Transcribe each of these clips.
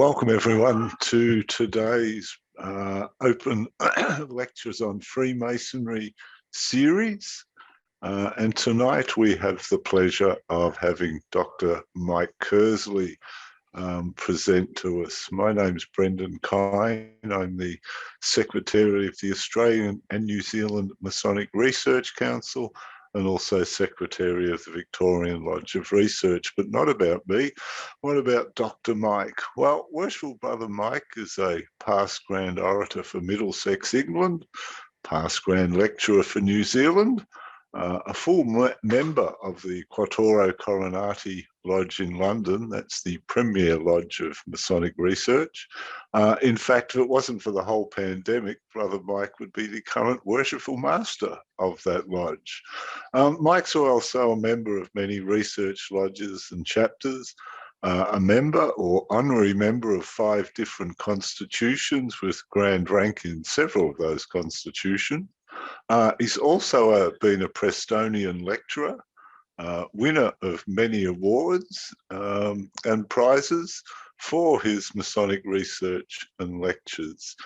Welcome everyone to today's Open Lectures on Freemasonry series. And tonight we have the pleasure of having Dr. Mike Kearsley present to us. My name's Brendan Kyne. I'm the Secretary of the Australian and New Zealand Masonic Research Council and also Secretary of the Victorian Lodge of Research, but not about me. What about Dr. Mike? Well, Worshipful Brother Mike is a past Grand Orator for Middlesex, England, past Grand Lecturer for New Zealand, a full member of the Quatuor Coronati Lodge in London. That's the premier lodge of Masonic research. In fact, if it wasn't for the whole pandemic, Brother Mike would be the current Worshipful Master of that lodge. Mike's also a member of many research lodges and chapters, a member or honorary member of 5 different constitutions with grand rank in several of those constitutions. He's also been a Prestonian lecturer, winner of many awards and prizes for his Masonic research and lectures.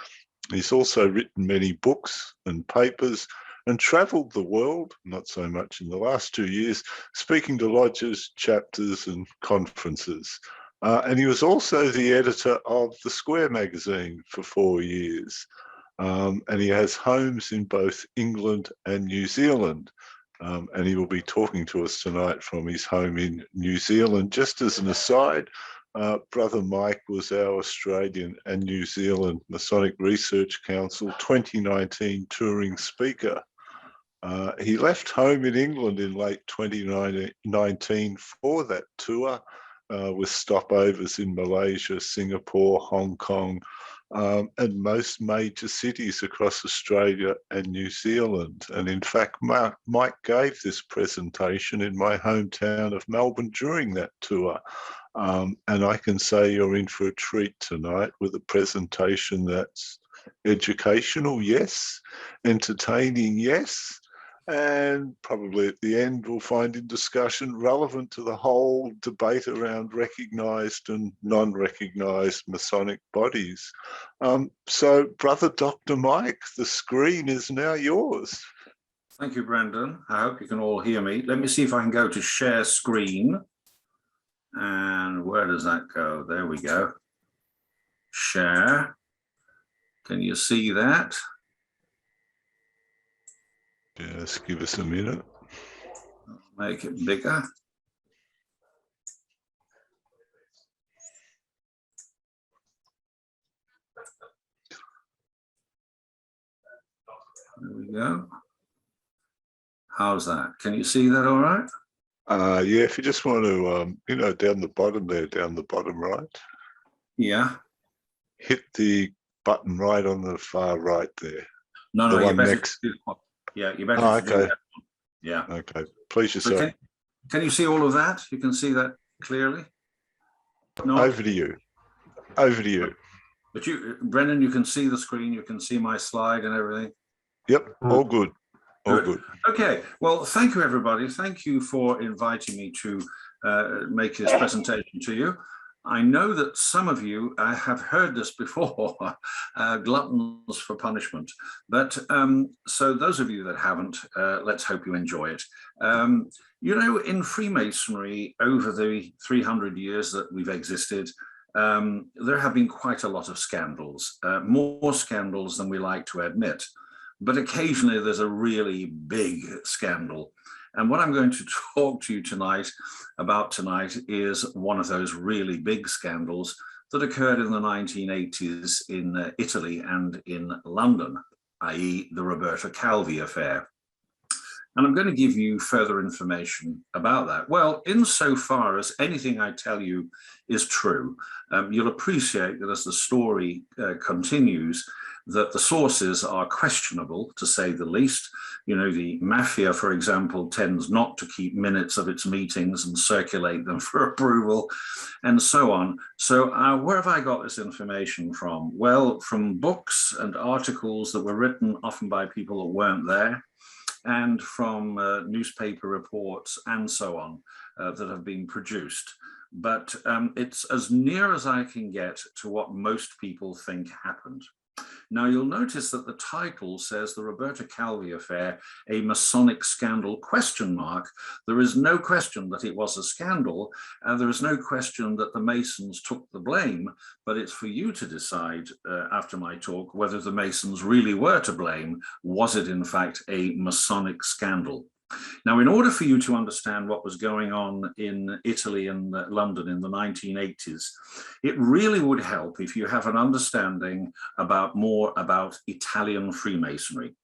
He's also written many books and papers and travelled the world, not so much in the last 2 years, speaking to lodges, chapters and conferences. And he was also the editor of The Square magazine for 4 years. And he has homes in both England and New Zealand. And he will be talking to us tonight from his home in New Zealand. Just as an aside, Brother Mike was our Australian and New Zealand Masonic Research Council 2019 touring speaker. He left home in England in late 2019 for that tour, with stopovers in Malaysia, Singapore, Hong Kong, and most major cities across Australia and New Zealand. And in fact, Mike gave this presentation in my hometown of Melbourne during that tour. And I can say you're in for a treat tonight with a presentation that's educational, yes, entertaining, yes, and probably at the end we'll find in discussion relevant to the whole debate around recognised and non-recognised Masonic bodies. So, Brother Dr. Mike, the screen is now yours. Thank you, Brendan. I hope you can all hear me. Let me see if I can go to share screen. And where does that go? There we go. Share. Can you see that? Just give us a minute. Make it bigger. There we go. How's that? Can you see that all right? Yeah, if you just want to, down the bottom there, down the bottom right. Yeah. Hit the button right on the far right there. No, the no, one next. Yeah, you better. Oh, okay. Yeah. Okay. Please yourself. So can you see all of that? You can see that clearly? No. Over to you. Over to you. But you, Brendan, you can see the screen. You can see my slide and everything. Yep. All good. All good. Okay. Well, thank you, everybody. Thank you for inviting me to make this presentation to you. I know that some of you have heard this before, gluttons for punishment. But so those of you that haven't, let's hope you enjoy it. In Freemasonry, over the 300 years that we've existed, there have been quite a lot of scandals, more scandals than we like to admit. But occasionally there's a really big scandal. And what I'm going to talk to you about tonight is one of those really big scandals that occurred in the 1980s in Italy and in London, i.e. the Roberto Calvi affair. And I'm going to give you further information about that. Well, insofar as anything I tell you is true, you'll appreciate that as the story continues, that the sources are questionable, to say the least. The Mafia, for example, tends not to keep minutes of its meetings and circulate them for approval, and so on. So where have I got this information from? Well, from books and articles that were written often by people that weren't there, and from newspaper reports and so on that have been produced. but it's as near as I can get to what most people think happened. Now, you'll notice that the title says the Roberto Calvi affair, a Masonic scandal ? There is no question that it was a scandal, and there is no question that the Masons took the blame, but it's for you to decide after my talk whether the Masons really were to blame. Was it in fact a Masonic scandal? Now, in order for you to understand what was going on in Italy and London in the 1980s, it really would help if you have an understanding more about Italian Freemasonry.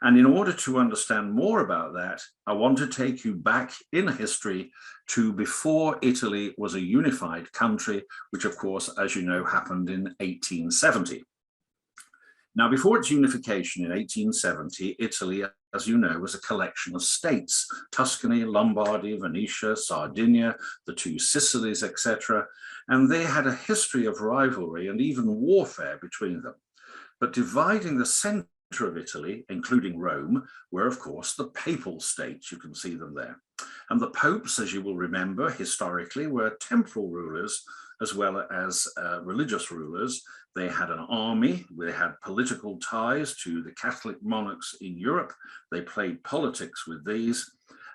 And in order to understand more about that, I want to take you back in history to before Italy was a unified country, which of course, as you know, happened in 1870. Now, before its unification in 1870, Italy, as you know, was a collection of states: Tuscany, Lombardy, Venetia, Sardinia, the two Sicilies, etc. And they had a history of rivalry and even warfare between them. But dividing the center of Italy, including Rome, were, of course, the papal states. You can see them there. And the popes, as you will remember, historically, were temporal rulers as well as religious rulers. They had an army, they had political ties to the Catholic monarchs in Europe. They played politics with these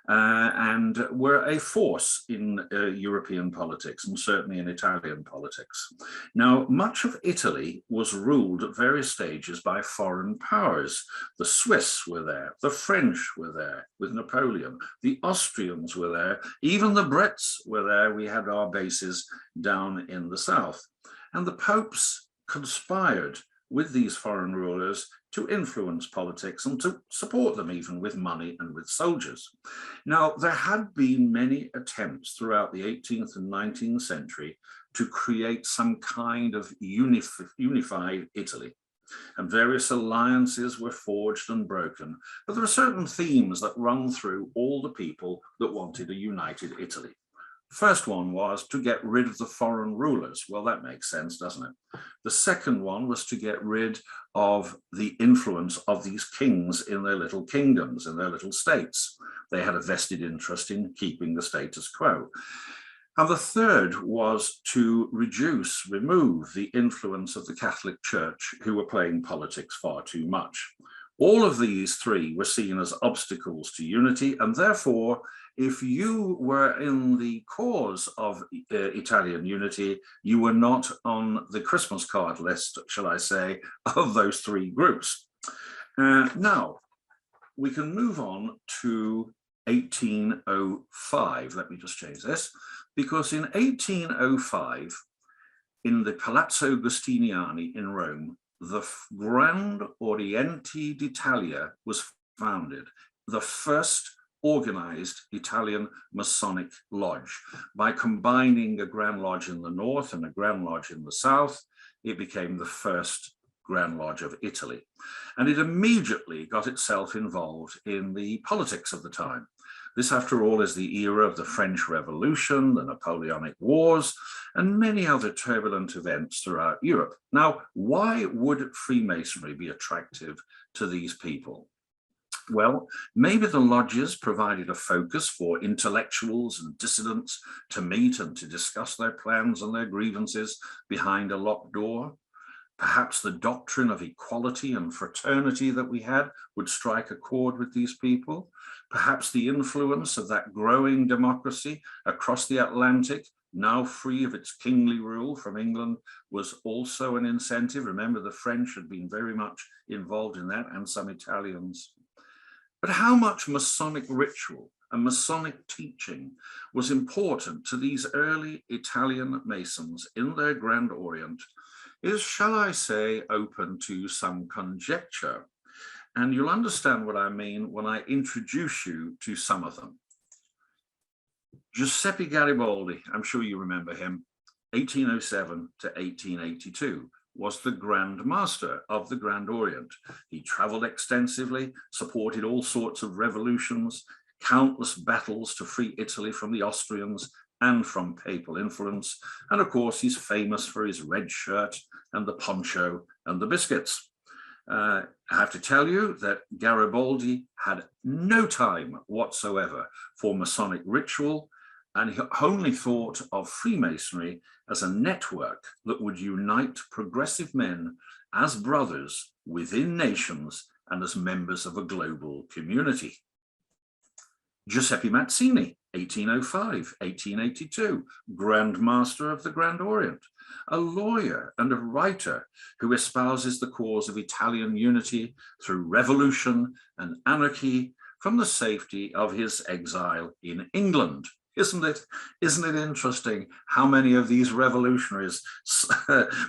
and were a force in European politics and certainly in Italian politics. Now, much of Italy was ruled at various stages by foreign powers. The Swiss were there, the French were there with Napoleon, the Austrians were there, even the Brits were there. We had our bases down in the south. And the popes conspired with these foreign rulers to influence politics and to support them even with money and with soldiers. Now, there had been many attempts throughout the 18th and 19th century to create some kind of unified Italy, and various alliances were forged and broken. But there are certain themes that run through all the people that wanted a united Italy. First one was to get rid of the foreign rulers. Well, that makes sense, doesn't it? The second one was to get rid of the influence of these kings in their little kingdoms, in their little states. They had a vested interest in keeping the status quo. And the third was to remove the influence of the Catholic Church, who were playing politics far too much. All of these three were seen as obstacles to unity, and therefore, if you were in the cause of Italian unity, you were not on the Christmas card list, shall I say, of those three groups. Now, we can move on to 1805. Let me just change this, because in 1805, in the Palazzo Giustiniani in Rome, the Grand Orient of Italy was founded, the first organized Italian Masonic lodge. By combining a Grand Lodge in the north and a Grand Lodge in the south, it became the first Grand Lodge of Italy. And it immediately got itself involved in the politics of the time. This, after all, is the era of the French Revolution, the Napoleonic Wars, and many other turbulent events throughout Europe. Now, why would Freemasonry be attractive to these people? Well, maybe the lodges provided a focus for intellectuals and dissidents to meet and to discuss their plans and their grievances behind a locked door. Perhaps the doctrine of equality and fraternity that we had would strike a chord with these people. Perhaps the influence of that growing democracy across the Atlantic, now free of its kingly rule from England, was also an incentive. Remember, the French had been very much involved in that, and some Italians. But how much Masonic ritual and Masonic teaching was important to these early Italian Masons in their Grand Orient is, shall I say, open to some conjecture. And you'll understand what I mean when I introduce you to some of them. Giuseppe Garibaldi, I'm sure you remember him, 1807 to 1882. Was the Grand Master of the Grand Orient. He traveled extensively, supported all sorts of revolutions, countless battles to free Italy from the Austrians and from papal influence. And of course, he's famous for his red shirt and the poncho and the biscuits. I have to tell you that Garibaldi had no time whatsoever for Masonic ritual, and he only thought of Freemasonry as a network that would unite progressive men as brothers within nations and as members of a global community. Giuseppe Mazzini, 1805, 1882, Grand Master of the Grand Orient, a lawyer and a writer who espouses the cause of Italian unity through revolution and anarchy from the safety of his exile in England. Isn't it interesting how many of these revolutionaries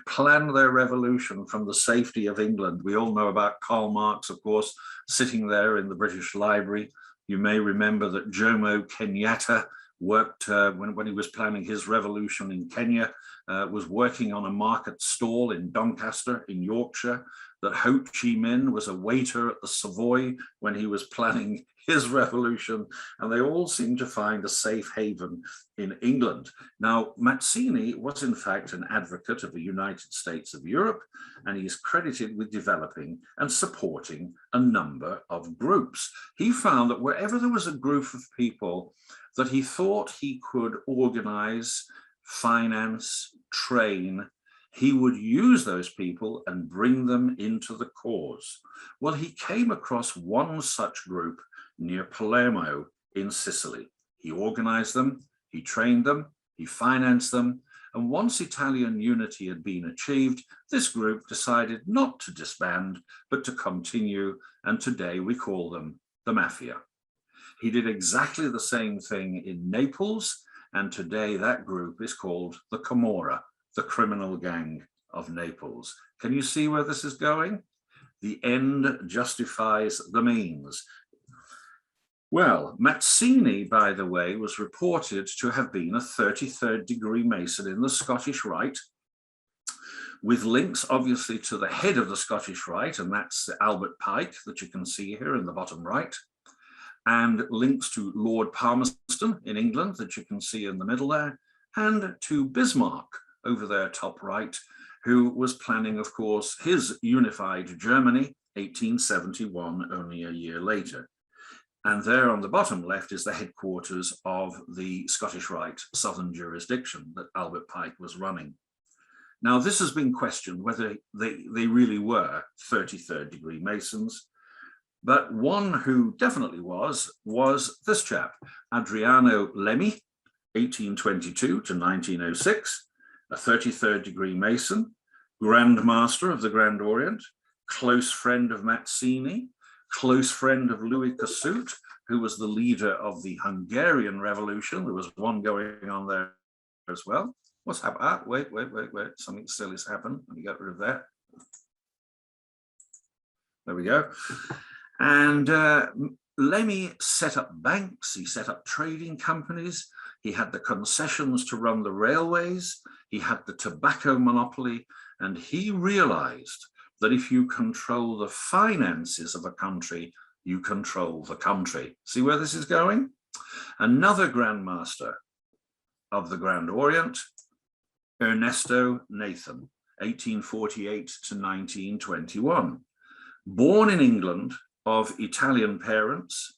planned their revolution from the safety of England? We all know about Karl Marx, of course, sitting there in the British Library. You may remember that Jomo Kenyatta worked, when he was planning his revolution in Kenya, was working on a market stall in Doncaster in Yorkshire, that Ho Chi Minh was a waiter at the Savoy when he was planning his revolution, and they all seem to find a safe haven in England. Now, Mazzini was in fact an advocate of the United States of Europe, and he is credited with developing and supporting a number of groups. He found that wherever there was a group of people that he thought he could organize, finance, train, he would use those people and bring them into the cause. Well, he came across one such group near Palermo in Sicily. He organized them, he trained them, he financed them, and once Italian unity had been achieved, this group decided not to disband, but to continue, and today we call them the Mafia. He did exactly the same thing in Naples, and today that group is called the Camorra, the criminal gang of Naples. Can you see where this is going? The end justifies the means. Well, Mazzini, by the way, was reported to have been a 33rd degree Mason in the Scottish Rite, with links obviously to the head of the Scottish Rite, and that's Albert Pike that you can see here in the bottom right, and links to Lord Palmerston in England that you can see in the middle there, and to Bismarck over there top right, who was planning, of course, his unified Germany, 1871, only a year later. And there on the bottom left is the headquarters of the Scottish Rite Southern jurisdiction that Albert Pike was running. Now, this has been questioned whether they really were 33rd degree Masons, but one who definitely was this chap, Adriano Lemmi, 1822 to 1906, a 33rd degree Mason, Grand Master of the Grand Orient, close friend of Mazzini, close friend of Louis Kossuth, who was the leader of the Hungarian Revolution. There was one going on there as well. What's happened? Ah, wait. Something silly's happened. Let me get rid of that. There we go. And Lemmi set up banks. He set up trading companies. He had the concessions to run the railways. He had the tobacco monopoly. And he realized that if you control the finances of a country, you control the country. See where this is going? Another Grand Master of the Grand Orient, Ernesto Nathan, 1848 to 1921. Born in England of Italian parents,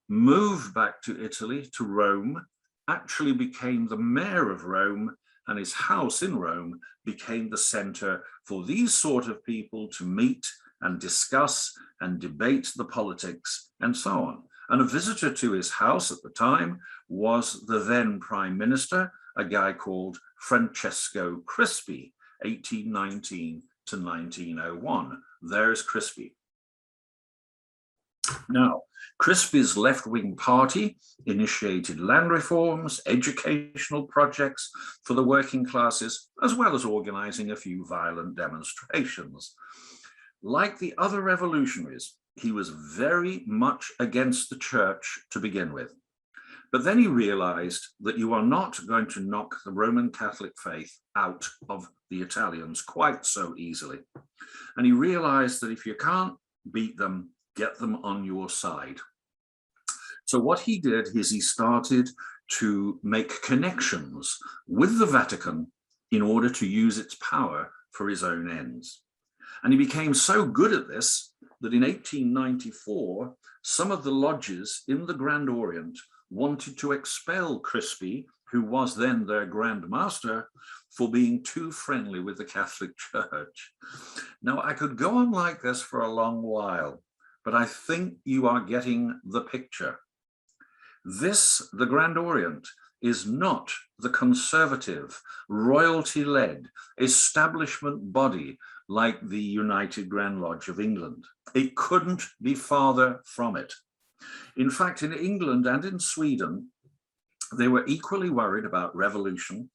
moved back to Italy, to Rome, actually became the mayor of Rome, and his house in Rome became the center for these sort of people to meet and discuss and debate the politics and so on. And a visitor to his house at the time was the then Prime Minister, a guy called Francesco Crispi, 1819 to 1901. There's Crispi. Now, Crispi's left-wing party initiated land reforms, educational projects for the working classes, as well as organizing a few violent demonstrations. Like the other revolutionaries, he was very much against the church to begin with. But then he realized that you are not going to knock the Roman Catholic faith out of the Italians quite so easily. And he realized that if you can't beat them, get them on your side. So what he did is he started to make connections with the Vatican in order to use its power for his own ends. And he became so good at this that in 1894, some of the lodges in the Grand Orient wanted to expel Crispi who was then their Grand Master, for being too friendly with the Catholic Church. Now, I could go on like this for a long while, but I think you are getting the picture. This, the Grand Orient, is not the conservative, royalty-led establishment body like the United Grand Lodge of England. It couldn't be farther from it. In fact, in England and in Sweden, they were equally worried about revolution,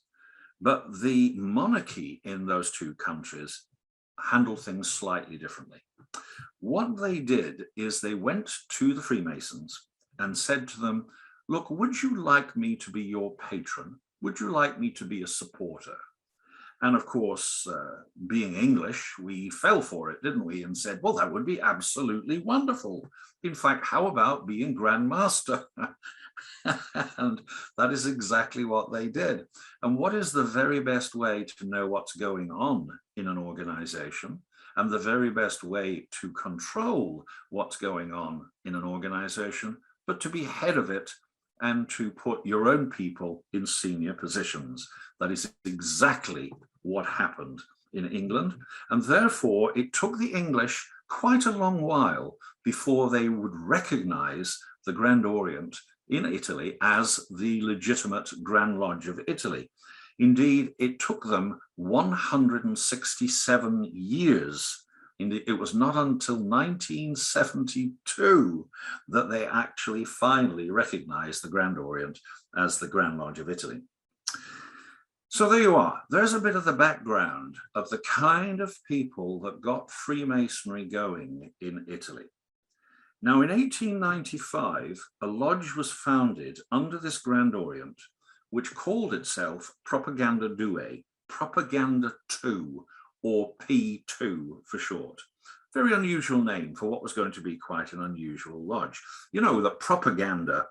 but the monarchy in those two countries handled things slightly differently. What they did is they went to the Freemasons and said to them, look, would you like me to be your patron? Would you like me to be a supporter? And of course, being English, we fell for it, didn't we? And said, well, that would be absolutely wonderful. In fact, how about being Grand Master? And that is exactly what they did. And what is the very best way to know what's going on in an organization? And the very best way to control what's going on in an organization, but to be head of it and to put your own people in senior positions. That is exactly what happened in England. And therefore, it took the English quite a long while before they would recognize the Grand Orient in Italy as the legitimate Grand Lodge of Italy. Indeed, it took them 167 years. It was not until 1972 that they actually finally recognized the Grand Orient as the Grand Lodge of Italy. So there you are. There's a bit of the background of the kind of people that got Freemasonry going in Italy. Now, in 1895, a lodge was founded under this Grand Orient, which called itself Propaganda 2, Propaganda 2, or P2 for short. Very unusual name for what was going to be quite an unusual lodge. You know that propaganda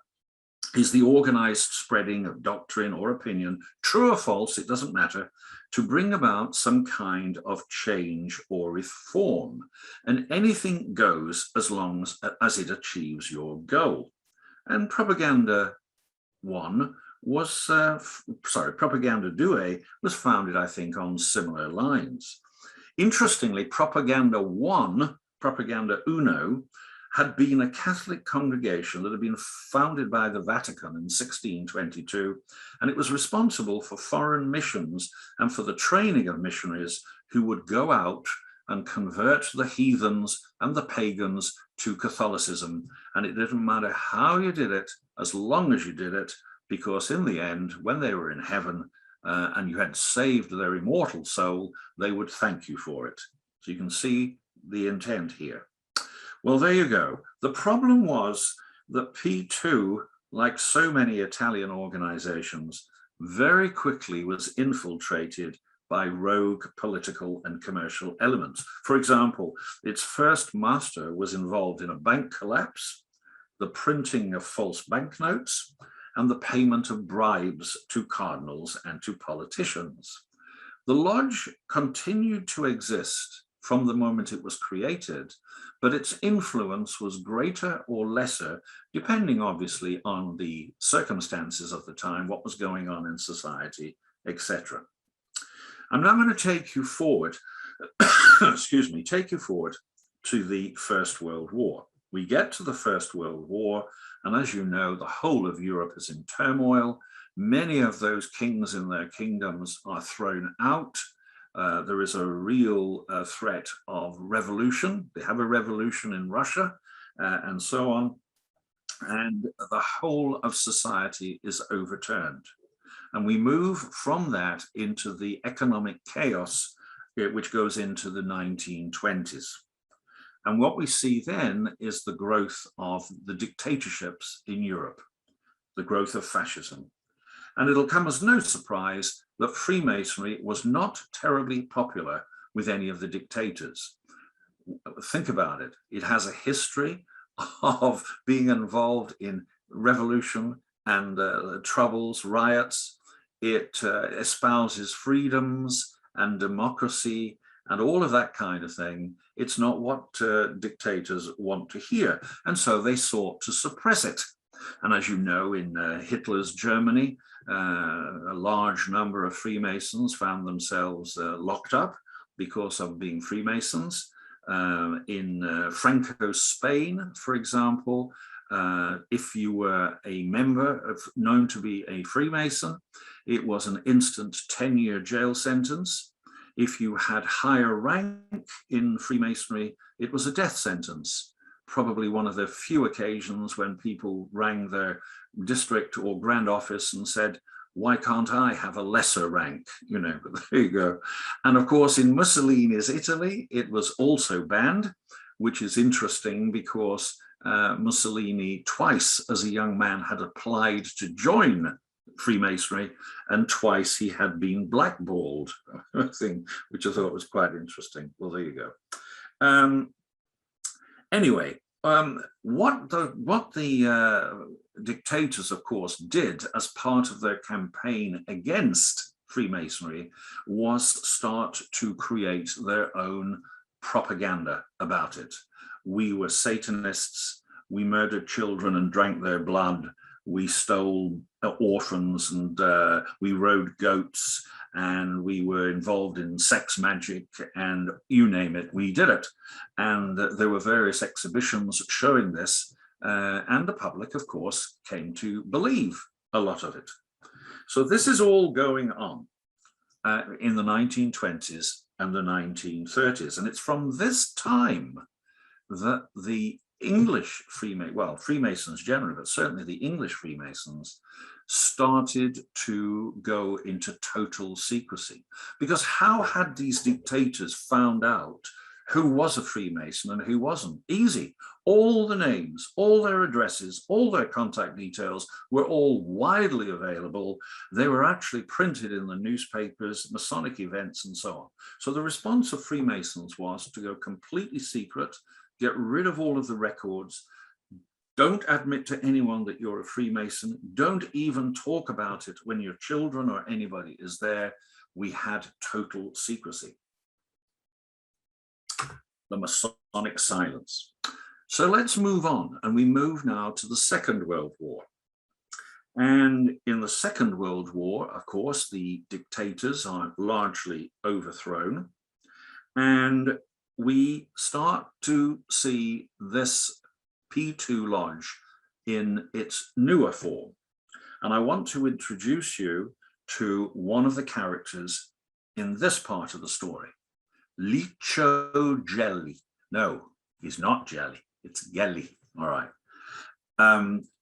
is the organized spreading of doctrine or opinion, true or false, it doesn't matter, to bring about some kind of change or reform. And anything goes as long as it achieves your goal. And Propaganda 1 was, Propaganda 2 was founded, I think, on similar lines. Interestingly, Propaganda 1, Propaganda Uno, had been a Catholic congregation that had been founded by the Vatican in 1622, and it was responsible for foreign missions and for the training of missionaries who would go out and convert the heathens and the pagans to Catholicism. And it didn't matter how you did it, as long as you did it, because in the end, when they were in heaven and you had saved their immortal soul, they would thank you for it. So you can see the intent here. Well, there you go. The problem was that P2, like so many Italian organizations, very quickly was infiltrated by rogue political and commercial elements. For example, its first master was involved in a bank collapse, the printing of false banknotes, and the payment of bribes to cardinals and to politicians. The lodge continued to exist from the moment it was created, but its influence was greater or lesser, depending obviously on the circumstances of the time, what was going on in society, etc. I'm now going to take you forward, excuse me, take you forward to the First World War. We get to the First World War, and as you know, the whole of Europe is in turmoil. Many of those kings in their kingdoms are thrown out. There is a real threat of revolution. They have a revolution in Russia and so on. And the whole of society is overturned. And we move from that into the economic chaos, which goes into the 1920s. And what we see then is the growth of the dictatorships in Europe, the growth of fascism. And it'll come as no surprise that Freemasonry was not terribly popular with any of the dictators. Think about it. It has a history of being involved in revolution and troubles, riots. It espouses freedoms and democracy and all of that kind of thing. It's not what dictators want to hear. And so they sought to suppress it. And as you know, in Hitler's Germany, A large number of Freemasons found themselves locked up because of being Freemasons. In Franco Spain, for example, if you were a member known to be a Freemason, it was an instant 10-year jail sentence. If you had higher rank in Freemasonry, it was a death sentence. Probably one of the few occasions when people rang their district or grand office and said, why can't I have a lesser rank? You know, but there you go. And of course, in Mussolini's Italy, it was also banned, which is interesting because Mussolini twice as a young man had applied to join Freemasonry, and twice he had been blackballed, which I thought was quite interesting. Well, there you go. Anyway, what the dictators, of course, did as part of their campaign against Freemasonry was start to create their own propaganda about it. We were Satanists, we murdered children and drank their blood, we stole orphans and we rode goats, and we were involved in sex magic, and you name it, we did it. And there were various exhibitions showing this, and the public, of course, came to believe a lot of it. So this is all going on in the 1920s and the 1930s. And it's from this time that the English Freemasons generally, but certainly the English Freemasons, started to go into total secrecy. Because how had these dictators found out who was a Freemason and who wasn't? Easy. All the names, all their addresses, all their contact details were all widely available. They were actually printed in the newspapers, Masonic events, and so on. So the response of Freemasons was to go completely secret, get rid of all of the records, don't admit to anyone that you're a Freemason, don't even talk about it when your children or anybody is there. We had total secrecy. The Masonic silence. So let's move on, and we move now to the Second World War. And in the Second World War, of course, the dictators are largely overthrown, and we start to see this P2 Lodge in its newer form. And I want to introduce you to one of the characters in this part of the story, Licio Gelli. No, he's not Jelly, it's Gelli. All right.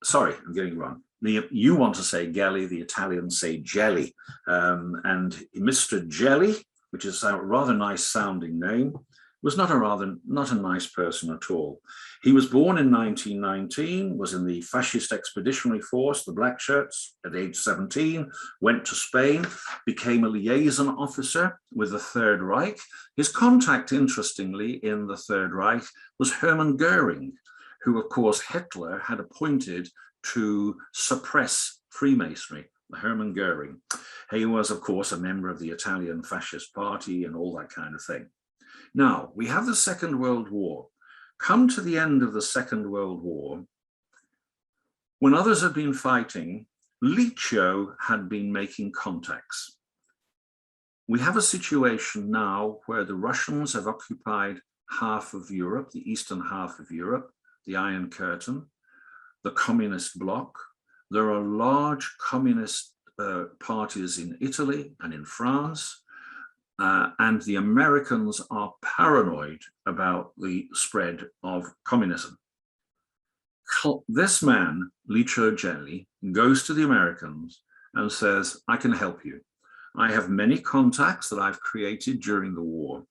Sorry, I'm getting it wrong. You want to say Gelli, the Italians say Jelly. And Mr. Gelli, which is a rather nice sounding name, was not a nice person at all. He was born in 1919, was in the fascist expeditionary force, the Black Shirts, at age 17, went to Spain, became a liaison officer with the Third Reich. His contact, interestingly, in the Third Reich was Hermann Goering, who, of course, Hitler had appointed to suppress Freemasonry, Hermann Goering. He was, of course, a member of the Italian Fascist Party and all that kind of thing. Now, we have the Second World War. Come to the end of the Second World War, when others had been fighting, Licio had been making contacts. We have a situation now where the Russians have occupied half of Europe, the eastern half of Europe, the Iron Curtain, the communist bloc. There are large communist parties in Italy and in France. And the Americans are paranoid about the spread of communism. This man, Licio Gelli, goes to the Americans and says, I can help you. I have many contacts that I've created during the war,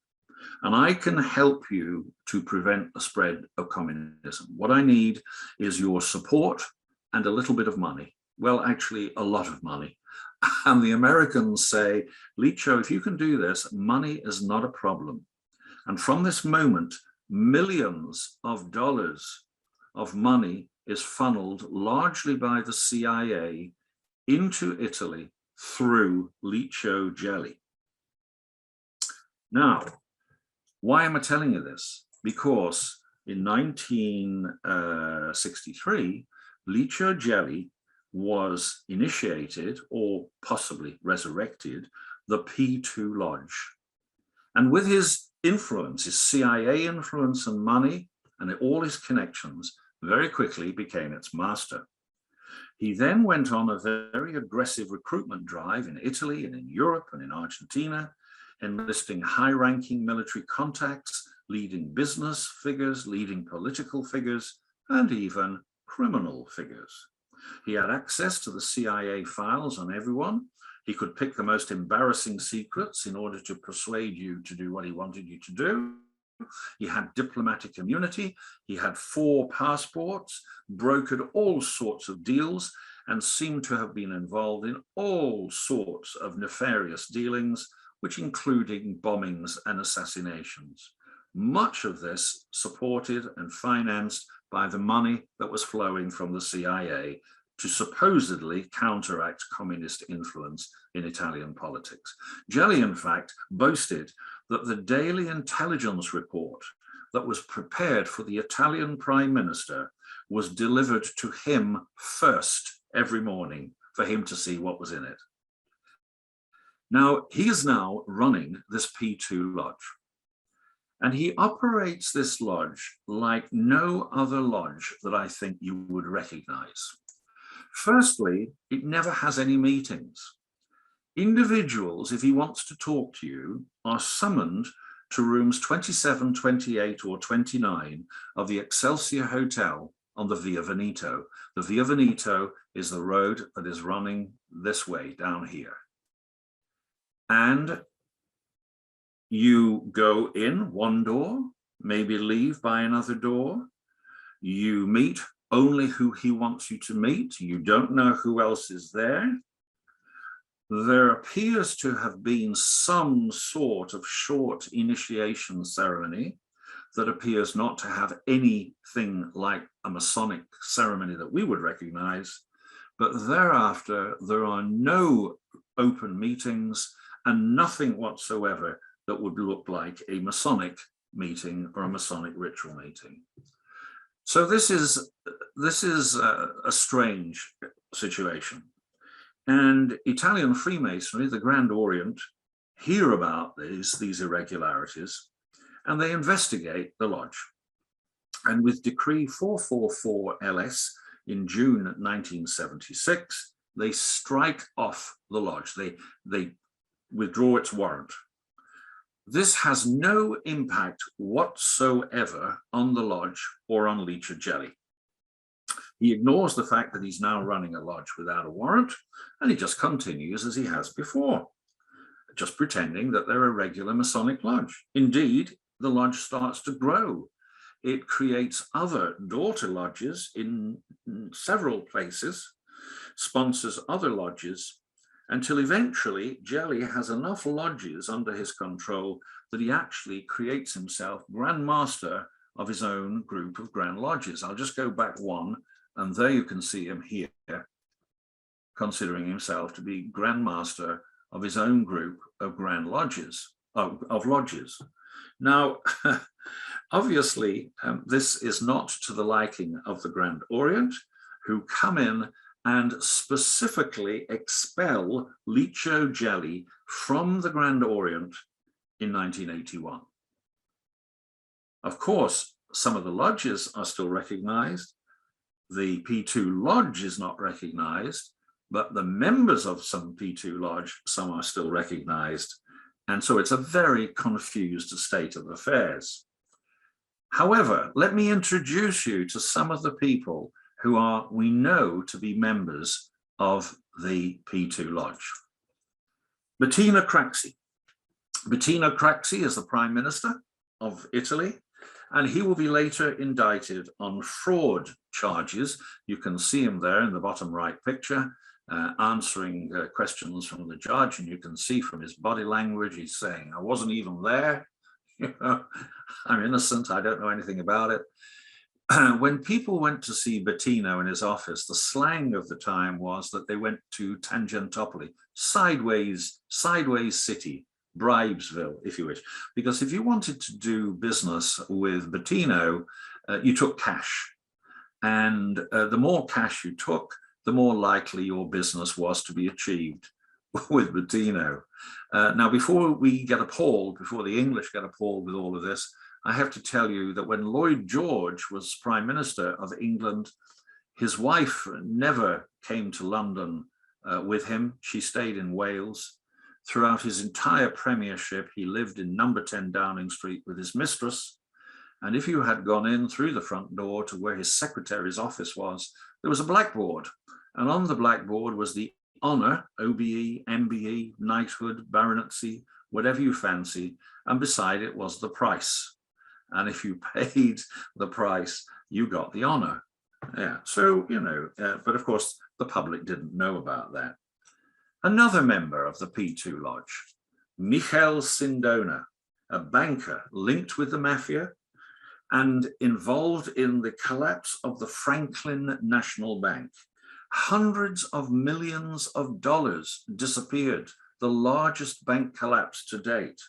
and I can help you to prevent the spread of communism. What I need is your support and a little bit of money. Well, actually, a lot of money. And the Americans say, Licio, if you can do this, money is not a problem. And from this moment, millions of dollars of money is funneled largely by the CIA into Italy through Licio Gelli. Now, why am I telling you this? Because in 1963, Licio Gelli was initiated, or possibly resurrected, the P2 Lodge. And with his influence, his CIA influence and money, and all his connections, very quickly became its master. He then went on a very aggressive recruitment drive in Italy and in Europe and in Argentina, enlisting high-ranking military contacts, leading business figures, leading political figures, and even criminal figures. He had access to the CIA files on everyone. He could pick the most embarrassing secrets in order to persuade you to do what he wanted you to do. He had diplomatic immunity. He had 4 passports, brokered all sorts of deals, and seemed to have been involved in all sorts of nefarious dealings, which included bombings and assassinations. Much of this supported and financed by the money that was flowing from the CIA to supposedly counteract communist influence in Italian politics. Gelli, in fact, boasted that the daily intelligence report that was prepared for the Italian Prime Minister was delivered to him first every morning for him to see what was in it. Now, he is now running this P2 Lodge, and he operates this lodge like no other lodge that I think you would recognize. Firstly, it never has any meetings. Individuals, if he wants to talk to you, are summoned to rooms 27, 28, or 29 of the Excelsior Hotel on the Via Veneto. The Via Veneto is the road that is running this way down here. And you go in one door, maybe leave by another door. You meet only who he wants you to meet. You don't know who else is there. There appears to have been some sort of short initiation ceremony that appears not to have anything like a Masonic ceremony that we would recognize, but thereafter there are no open meetings and nothing whatsoever that would look like a Masonic meeting or a Masonic ritual meeting. So this is a strange situation. And Italian Freemasonry, the Grand Orient, hear about these irregularities, and they investigate the lodge. And with Decree 444 LS in June 1976, they strike off the lodge. They withdraw its warrant. This has no impact whatsoever on the lodge or on Licio Gelli. He ignores the fact that he's now running a lodge without a warrant, and he just continues as he has before, just pretending that they're a regular Masonic lodge. Indeed, the lodge starts to grow. It creates other daughter lodges in several places, sponsors other lodges, until eventually Gelli has enough lodges under his control that he actually creates himself Grand Master of his own group of Grand Lodges. I'll just go back one, and there you can see him here, considering himself to be Grand Master of his own group of Grand Lodges, of lodges. Now, obviously, this is not to the liking of the Grand Orient, who come in and specifically expel Licio Gelli from the Grand Orient in 1981. Of course, some of the lodges are still recognized. The P2 Lodge is not recognized, but the members of some P2 Lodge, some are still recognized. And so it's a very confused state of affairs. However, let me introduce you to some of the people who we know to be members of the P2 Lodge. Bettino Craxi. Bettino Craxi is the Prime Minister of Italy, and he will be later indicted on fraud charges. You can see him there in the bottom right picture, answering questions from the judge, and you can see from his body language, he's saying, I wasn't even there, I'm innocent, I don't know anything about it. When people went to see Bettino in his office, the slang of the time was that they went to Tangentopoli, sideways city, Bribesville, if you wish. Because if you wanted to do business with Bettino, you took cash. And the more cash you took, the more likely your business was to be achieved with Bottino. Now, before we get appalled, before the English get appalled with all of this, I have to tell you that when Lloyd George was Prime Minister of England, his wife never came to London with him. She stayed in Wales. Throughout his entire premiership, he lived in number 10 Downing Street with his mistress. And if you had gone in through the front door to where his secretary's office was, there was a blackboard. And on the blackboard was the honour, OBE, MBE, knighthood, baronetcy, whatever you fancy. And beside it was the price. And if you paid the price, you got the honour. Yeah, so, you know, but of course, the public didn't know about that. Another member of the P2 Lodge, Michel Sindona, a banker linked with the Mafia and involved in the collapse of the Franklin National Bank. Hundreds of millions of dollars disappeared, the largest bank collapse to date.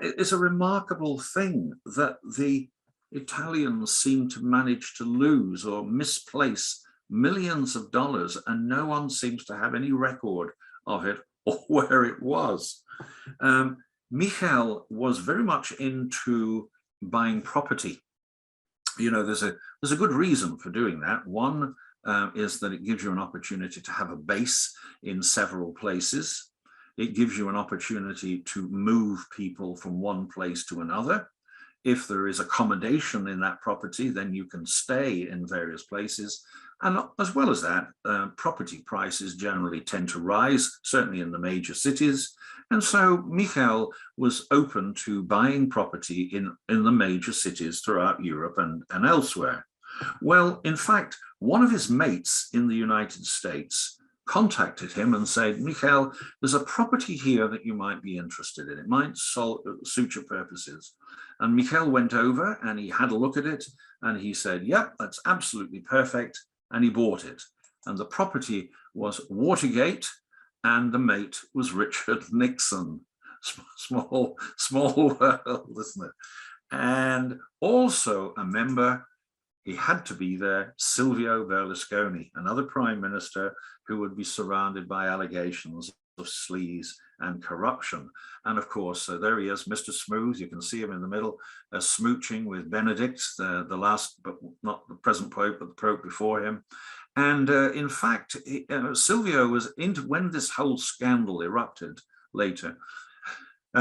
It's a remarkable thing that the Italians seem to manage to lose or misplace millions of dollars, and no one seems to have any record of it or where it was. Michel was very much into buying property. You know, there's a good reason for doing that. One is that it gives you an opportunity to have a base in several places. It gives you an opportunity to move people from one place to another. If there is accommodation in that property, then you can stay in various places. And as well as that, property prices generally tend to rise, certainly in the major cities. And so Michel was open to buying property in the major cities throughout Europe and elsewhere. Well, in fact, one of his mates in the United States contacted him and said, Michel, there's a property here that you might be interested in. It might suit your purposes. And Michel went over and he had a look at it and he said, yep, that's absolutely perfect. And he bought it. And the property was Watergate and the mate was Richard Nixon. Small world, isn't it? And also a member, he had to be there, Silvio Berlusconi, another prime minister who would be surrounded by allegations of sleaze and corruption. And of course, there he is, Mr. Smooth. You can see him in the middle, smooching with Benedict, the last, but not the present Pope, but the Pope before him. And in fact, Silvio was into, when this whole scandal erupted later,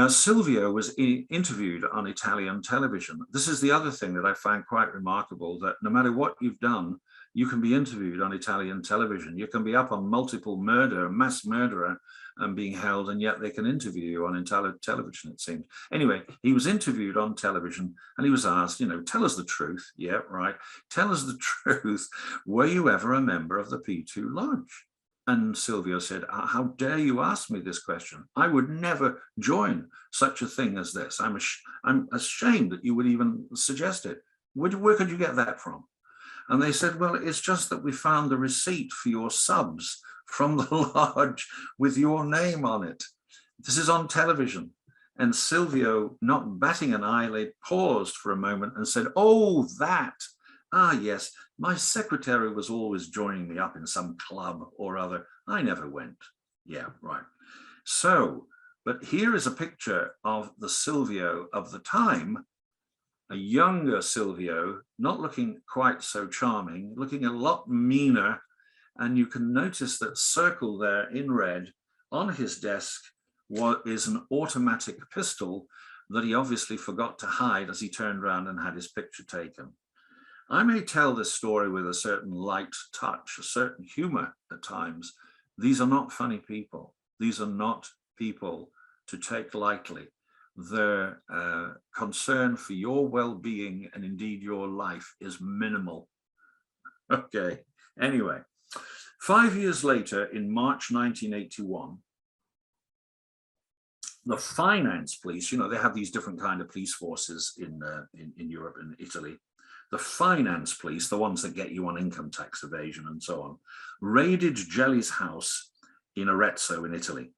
Silvio was interviewed on Italian television. This is the other thing that I find quite remarkable, that no matter what you've done, you can be interviewed on Italian television. You can be up on multiple murder, mass murderer, and being held, and yet they can interview you on Italian television, it seems. Anyway, he was interviewed on television and he was asked, you know, tell us the truth. Yeah, right. Tell us the truth. Were you ever a member of the P2 Lodge? And Silvio said, how dare you ask me this question? I would never join such a thing as this. I'm ashamed that you would even suggest it. Where could you get that from? And they said, well, it's just that we found the receipt for your subs from the lodge with your name on it. This is on television. And Silvio, not batting an eyelid, paused for a moment and said, oh, that. Ah, yes, my secretary was always joining me up in some club or other. I never went. Yeah, right. So, but here is a picture of the Silvio of the time, a younger Silvio, not looking quite so charming, looking a lot meaner. And you can notice that circle there in red on his desk is an automatic pistol that he obviously forgot to hide as he turned around and had his picture taken. I may tell this story with a certain light touch, a certain humor at times. These are not funny people. These are not people to take lightly. Their concern for your well-being and indeed your life is minimal. Okay, anyway, 5 years later, in March 1981, the finance police, you know, they have these different kind of police forces in Europe and Italy. The finance police, the ones that get you on income tax evasion and so on, raided Gelli's house in Arezzo in Italy.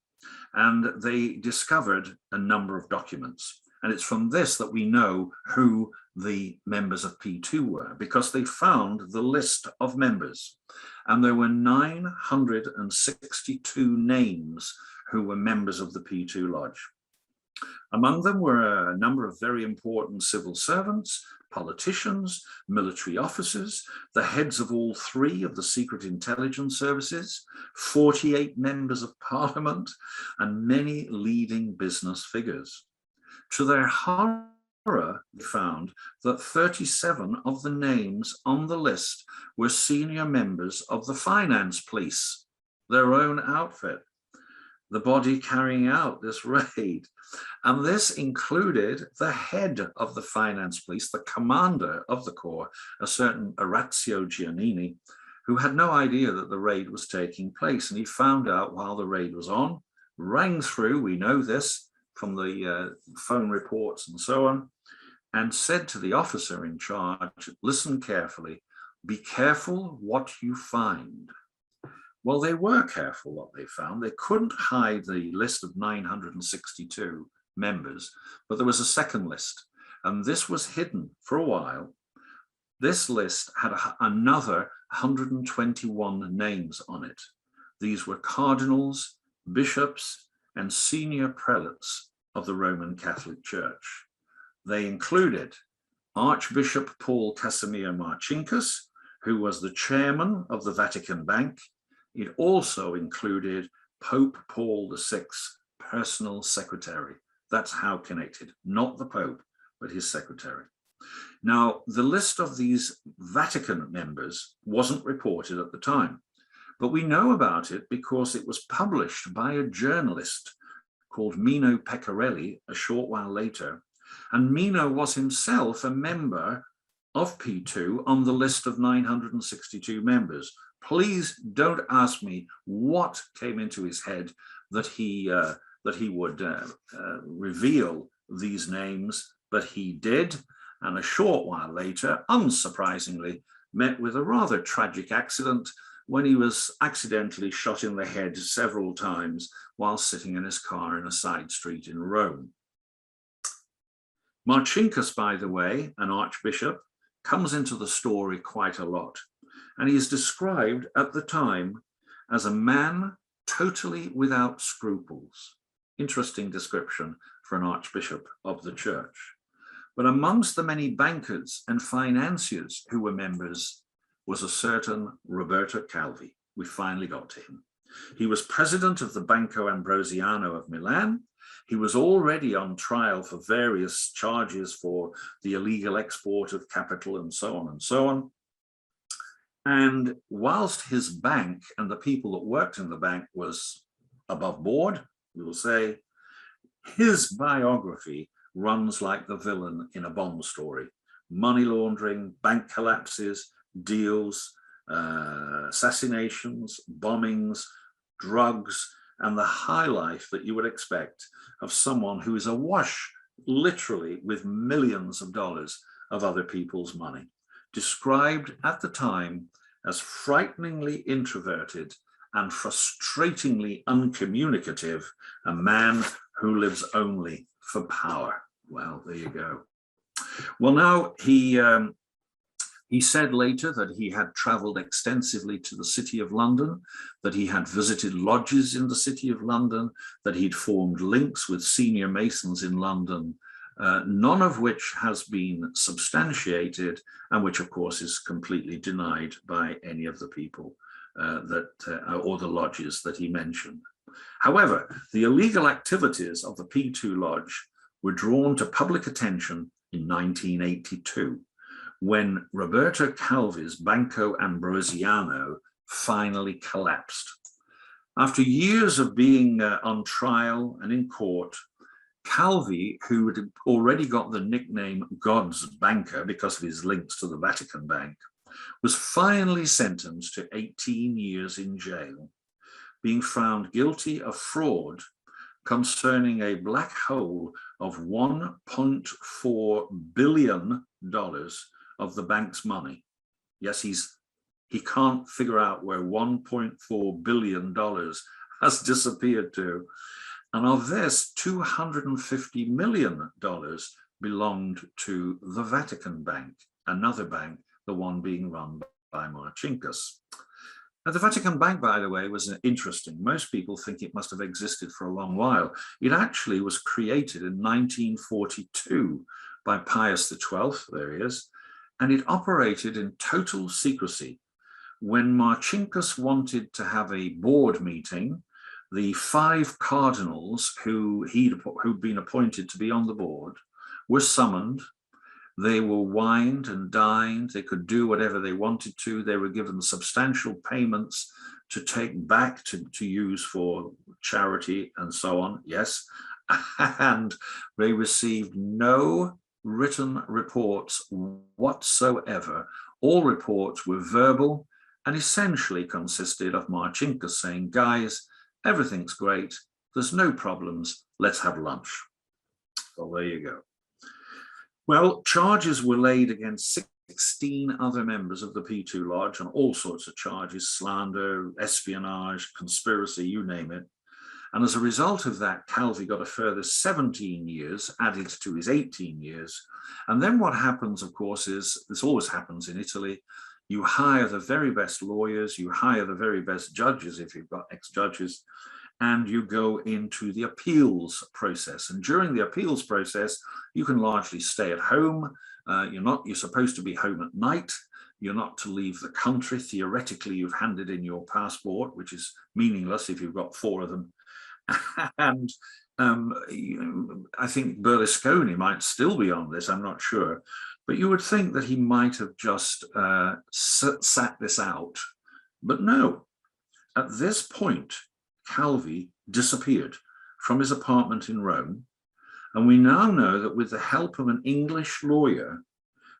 And they discovered a number of documents. And it's from this that we know who the members of P2 were, because they found the list of members. And there were 962 names who were members of the P2 Lodge. Among them were a number of very important civil servants, politicians, military officers, the heads of all three of the secret intelligence services, 48 members of parliament, and many leading business figures. To their horror, they found that 37 of the names on the list were senior members of the finance police, their own outfit, the body carrying out this raid. And this included the head of the finance police, the commander of the corps, a certain Orazio Giannini, who had no idea that the raid was taking place. And he found out while the raid was on, rang through, we know this from the phone reports and so on, and said to the officer in charge, listen carefully, be careful what you find. Well, they were careful what they found. They couldn't hide the list of 962 members, but there was a second list, and this was hidden for a while. This list had another 121 names on it. These were cardinals, bishops, and senior prelates of the Roman Catholic Church. They included Archbishop Paul Casimir Marcinkus, who was the chairman of the Vatican Bank. It also included Pope Paul VI's personal secretary. That's how connected, not the Pope, but his secretary. Now, the list of these Vatican members wasn't reported at the time, but we know about it because it was published by a journalist called Mino Pecorelli a short while later. And Mino was himself a member of P2 on the list of 962 members. Please don't ask me what came into his head that he would reveal these names, but he did. And a short while later, unsurprisingly, met with a rather tragic accident when he was accidentally shot in the head several times while sitting in his car in a side street in Rome. Marcinkus, by the way, an archbishop, comes into the story quite a lot. And he is described at the time as a man totally without scruples. Interesting description for an archbishop of the church. But amongst the many bankers and financiers who were members was a certain Roberto Calvi. We finally got to him. He was president of the Banco Ambrosiano of Milan. He was already on trial for various charges for the illegal export of capital and so on and so on. And whilst his bank and the people that worked in the bank was above board, we will say, his biography runs like the villain in a Bond story. Money laundering, bank collapses, deals, assassinations, bombings, drugs, and the high life that you would expect of someone who is awash, literally, with millions of dollars of other people's money. Described at the time as frighteningly introverted and frustratingly uncommunicative, a man who lives only for power. Well, there you go. Well, now he said later that he had traveled extensively to the City of London, that he had visited lodges in the City of London, that he'd formed links with senior Masons in London, none of which has been substantiated, and which, of course, is completely denied by any of the people or the lodges that he mentioned. However, the illegal activities of the P2 Lodge were drawn to public attention in 1982, when Roberto Calvi's Banco Ambrosiano finally collapsed. After years of being on trial and in court, Calvi, who had already got the nickname God's Banker because of his links to the Vatican Bank, was finally sentenced to 18 years in jail, being found guilty of fraud concerning a black hole of $1.4 billion of the bank's money. Yes, he can't figure out where $1.4 billion has disappeared to. And of this, $250 million belonged to the Vatican Bank, another bank, the one being run by Marcinkus. Now, the Vatican Bank, by the way, was interesting. Most people think it must have existed for a long while. It actually was created in 1942 by Pius XII, there he is, and it operated in total secrecy. When Marcinkus wanted to have a board meeting, the 5 cardinals who'd been appointed to be on the board were summoned. They were wined and dined. They could do whatever they wanted to. They were given substantial payments to take back to use for charity and so on. Yes. And they received no written reports whatsoever. All reports were verbal and essentially consisted of Marcinkus saying, guys, everything's great. There's no problems. Let's have lunch. Well, there you go. Well, charges were laid against 16 other members of the P2 Lodge on all sorts of charges, slander, espionage, conspiracy, you name it. And as a result of that, Calvi got a further 17 years added to his 18 years. And then what happens, of course, is, this always happens in Italy, you hire the very best lawyers, you hire the very best judges if you've got ex-judges, and you go into the appeals process. And during the appeals process, you can largely stay at home. You're supposed to be home at night. You're not to leave the country. Theoretically, you've handed in your passport, which is meaningless if you've got 4 of them. And I think Berlusconi might still be on this, I'm not sure. But you would think that he might have just sat this out. But no, at this point, Calvi disappeared from his apartment in Rome. And we now know that with the help of an English lawyer,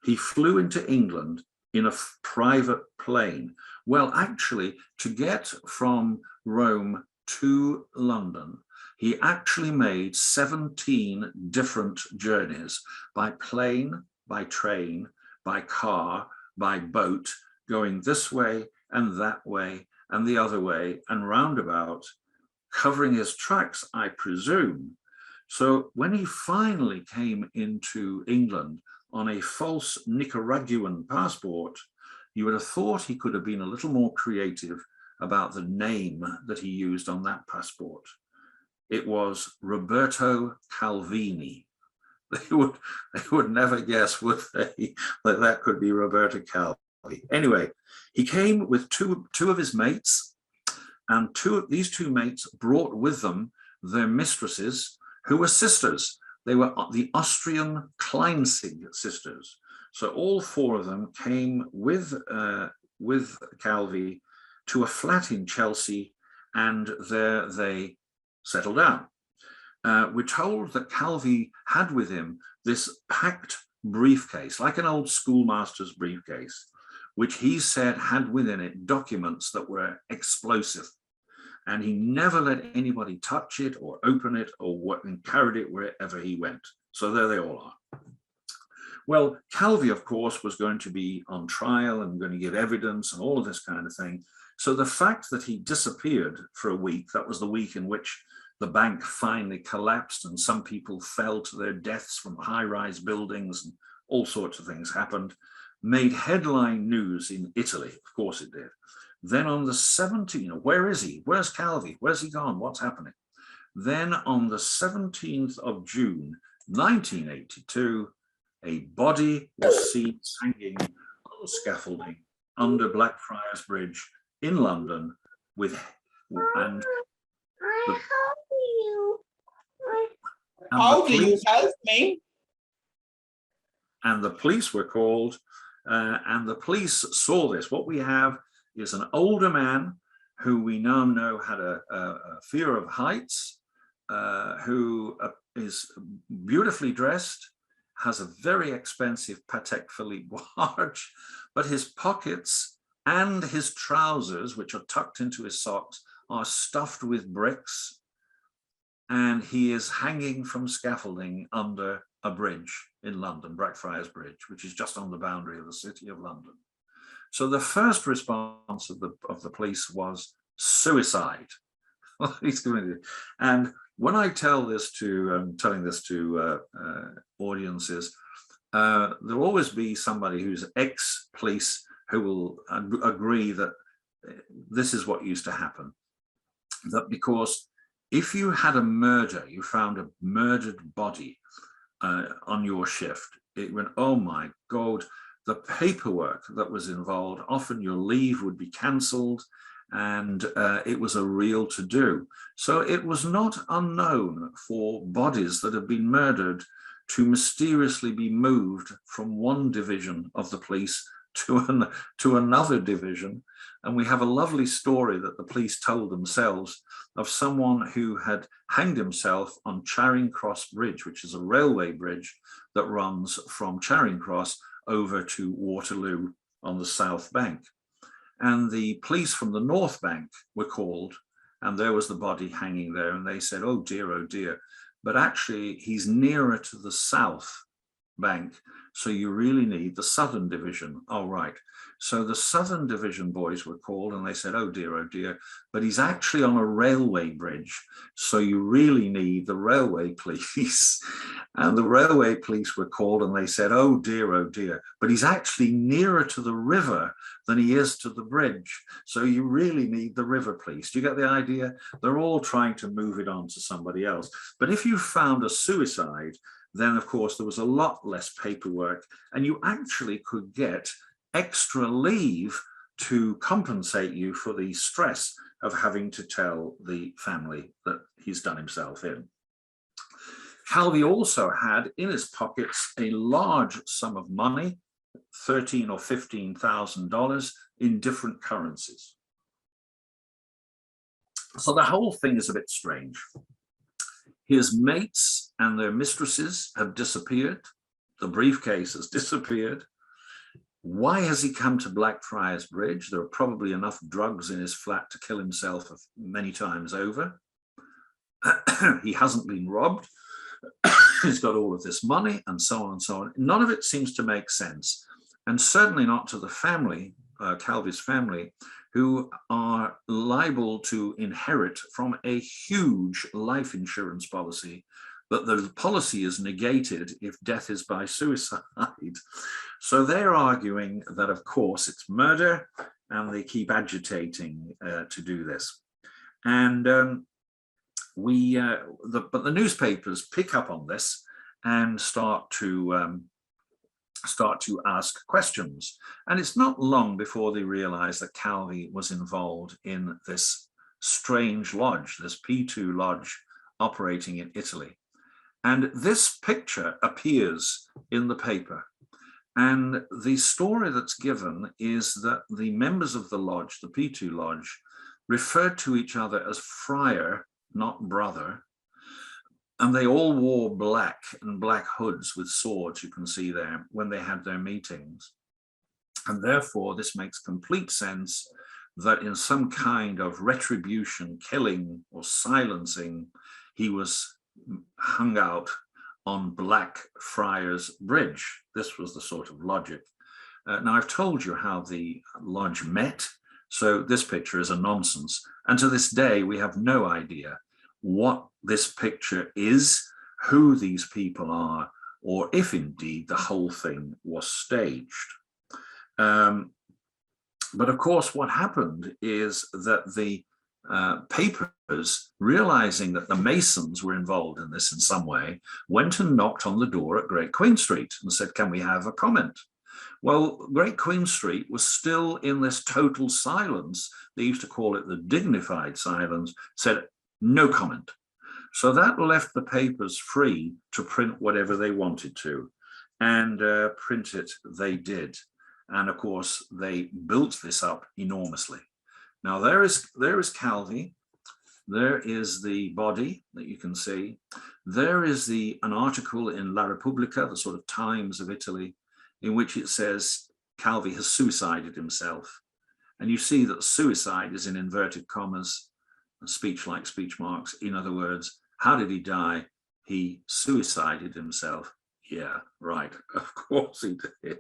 he flew into England in a private plane. Well, actually, to get from Rome to London, he actually made 17 different journeys by plane, by train, by car, by boat, going this way and that way and the other way and roundabout, covering his tracks, I presume. So when he finally came into England on a false Nicaraguan passport, you would have thought he could have been a little more creative about the name that he used on that passport. It was Roberto Calvini. They would never guess, would they, that that could be Roberto Calvi. Anyway, he came with two of his mates, and these two mates brought with them their mistresses, who were sisters. They were the Austrian Kleinzig sisters. So all 4 of them came with Calvi to a flat in Chelsea, and there they settled down. We're told that Calvi had with him this packed briefcase, like an old schoolmaster's briefcase, which he said had within it documents that were explosive. And he never let anybody touch it or open it or carried it wherever he went. So there they all are. Well, Calvi, of course, was going to be on trial and going to give evidence and all of this kind of thing. So the fact that he disappeared for a week, that was the week in which the bank finally collapsed and some people fell to their deaths from high-rise buildings and all sorts of things happened, made headline news in Italy. Of course it did. Then on the 17th, where is he? Where's Calvi? Where's he gone? What's happening? Then on the 17th of June, 1982, a body was seen hanging on the scaffolding under Blackfriars Bridge in London and the police were called, and the police saw this. What we have is an older man who we now know had a fear of heights, who is beautifully dressed, has a very expensive Patek Philippe watch, but his pockets and his trousers, which are tucked into his socks, are stuffed with bricks, and he is hanging from scaffolding under a bridge in London, Blackfriars Bridge, which is just on the boundary of the City of London. So the first response of the police was suicide. And when I tell this to, telling this to audiences, there'll always be somebody who's ex-police who will agree that this is what used to happen. That because if you had a murder, you found a murdered body on your shift, it went, oh my God, the paperwork that was involved, often your leave would be cancelled, and it was a real to-do. So it was not unknown for bodies that had been murdered to mysteriously be moved from one division of the police to another division. And we have a lovely story that the police told themselves of someone who had hanged himself on Charing Cross Bridge, which is a railway bridge that runs from Charing Cross over to Waterloo on the south bank. And the police from the north bank were called, and there was the body hanging there, and they said, oh dear, but actually he's nearer to the south bank, so you really need the southern division. Oh, right. So the southern division boys were called, and they said, oh dear, but he's actually on a railway bridge, so you really need the railway police. And the railway police were called, and they said, oh dear, but he's actually nearer to the river than he is to the bridge, so you really need the river police. Do you get the idea? They're all trying to move it on to somebody else. But if you found a suicide, then of course there was a lot less paperwork, and you actually could get extra leave to compensate you for the stress of having to tell the family that he's done himself in. Calvi also had in his pockets a large sum of money, $13,000 or $15,000 in different currencies. So the whole thing is a bit strange. His mates and their mistresses have disappeared. The briefcase has disappeared. Why has he come to Blackfriars Bridge? There are probably enough drugs in his flat to kill himself many times over. He hasn't been robbed. He's got all of this money, and so on and so on. None of it seems to make sense, and certainly not to the family, Calvi's family, who are liable to inherit from a huge life insurance policy, but the policy is negated if death is by suicide. So they're arguing that, of course, it's murder, and they keep agitating to do this. And but the newspapers pick up on this and start to ask questions. And it's not long before they realize that Calvi was involved in this strange lodge, this P2 lodge operating in Italy. And this picture appears in the paper. And the story that's given is that the members of the lodge, the P2 lodge, referred to each other as friar, not brother. And they all wore black and black hoods with swords, you can see there, when they had their meetings. And therefore, this makes complete sense that in some kind of retribution, killing or silencing, he was hung out on Blackfriars Bridge. This was the sort of logic. Now, I've told you how the lodge met, so this picture is a nonsense. And to this day, we have no idea what this picture is, who these people are, or if indeed the whole thing was staged. But of course, what happened is that the papers, realizing that the Masons were involved in this in some way, went and knocked on the door at Great Queen Street and said, can we have a comment? Well, Great Queen Street was still in this total silence. They used to call it the dignified silence, said no comment. So that left the papers free to print whatever they wanted to, and print it they did. And of course, they built this up enormously. Now there is Calvi, there is the body that you can see, there is an article in La Repubblica, the sort of Times of Italy, in which it says Calvi has suicided himself. And you see that suicide is in inverted commas, speech like speech marks. In other words, how did he die? He suicided himself. Yeah, right, of course he did.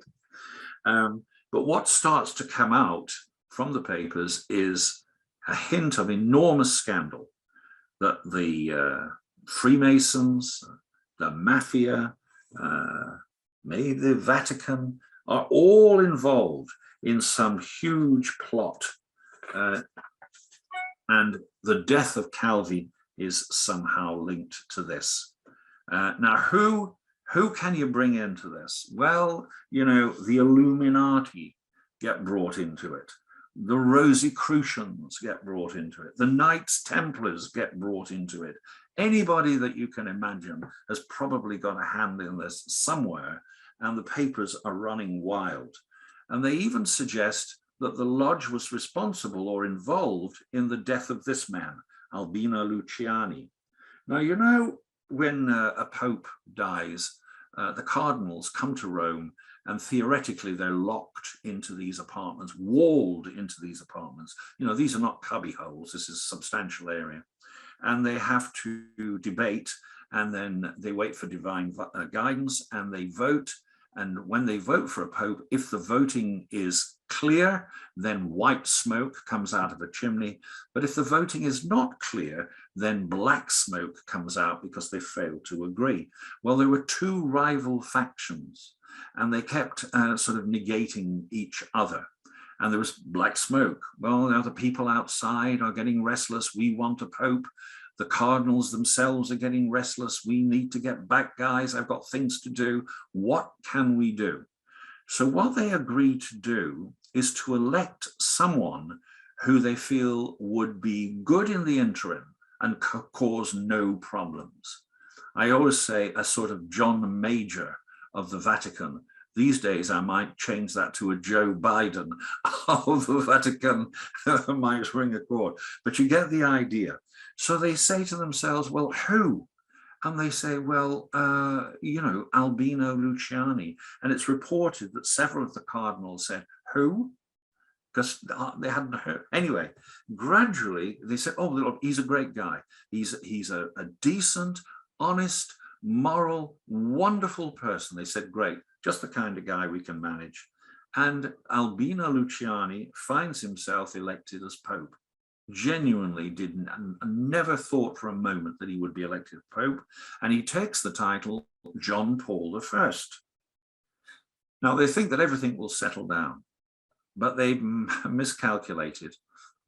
But what starts to come out from the papers is a hint of enormous scandal that the Freemasons, the Mafia, maybe the Vatican, are all involved in some huge plot. And the death of Calvi is somehow linked to this. Now, who can you bring into this? Well, you know, the Illuminati get brought into it. The Rosicrucians get brought into it. The Knights Templars get brought into it. Anybody that you can imagine has probably got a hand in this somewhere, and the papers are running wild. And they even suggest that the lodge was responsible or involved in the death of this man, Albino Luciani. Now, you know, when a pope dies, the cardinals come to Rome, and theoretically they're locked into these apartments, walled into these apartments. You know, these are not cubby holes, this is a substantial area. And they have to debate, and then they wait for divine guidance, and they vote. And when they vote for a pope, if the voting is clear, then white smoke comes out of a chimney. But if the voting is not clear, then black smoke comes out because they failed to agree. Well, there were two rival factions, and they kept sort of negating each other. And there was black smoke. Well, now the people outside are getting restless. We want a pope. The cardinals themselves are getting restless. We need to get back, guys. I've got things to do. What can we do? So what they agreed to do is to elect someone who they feel would be good in the interim and cause no problems. I always say a sort of John Major of the Vatican. These days, I might change that to a Joe Biden of the Vatican. Might ring a chord, but you get the idea. So they say to themselves, well, who? And they say, well, you know, Albino Luciani. And it's reported that several of the cardinals said, who? Because they hadn't heard. Anyway, gradually they said, oh, look, he's a great guy. He's a decent, honest, moral, wonderful person. They said, great, just the kind of guy we can manage. And Albino Luciani finds himself elected as Pope. Genuinely never thought for a moment that he would be elected Pope, and he takes the title John Paul I. Now they think that everything will settle down, but they've miscalculated.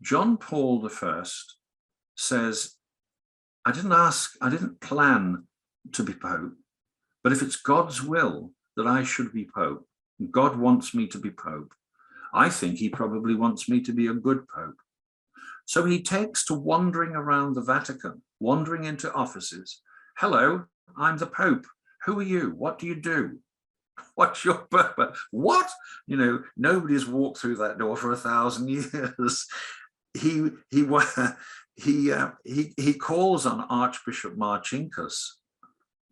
John Paul I says, I didn't plan to be Pope, but if it's God's will that I should be Pope, God wants me to be Pope, I think he probably wants me to be a good Pope. So he takes to wandering around the Vatican, wandering into offices. Hello, I'm the Pope. Who are you? What do you do? What's your purpose? What? You know, nobody's walked through that door for 1,000 years. He calls on Archbishop Marcinkus.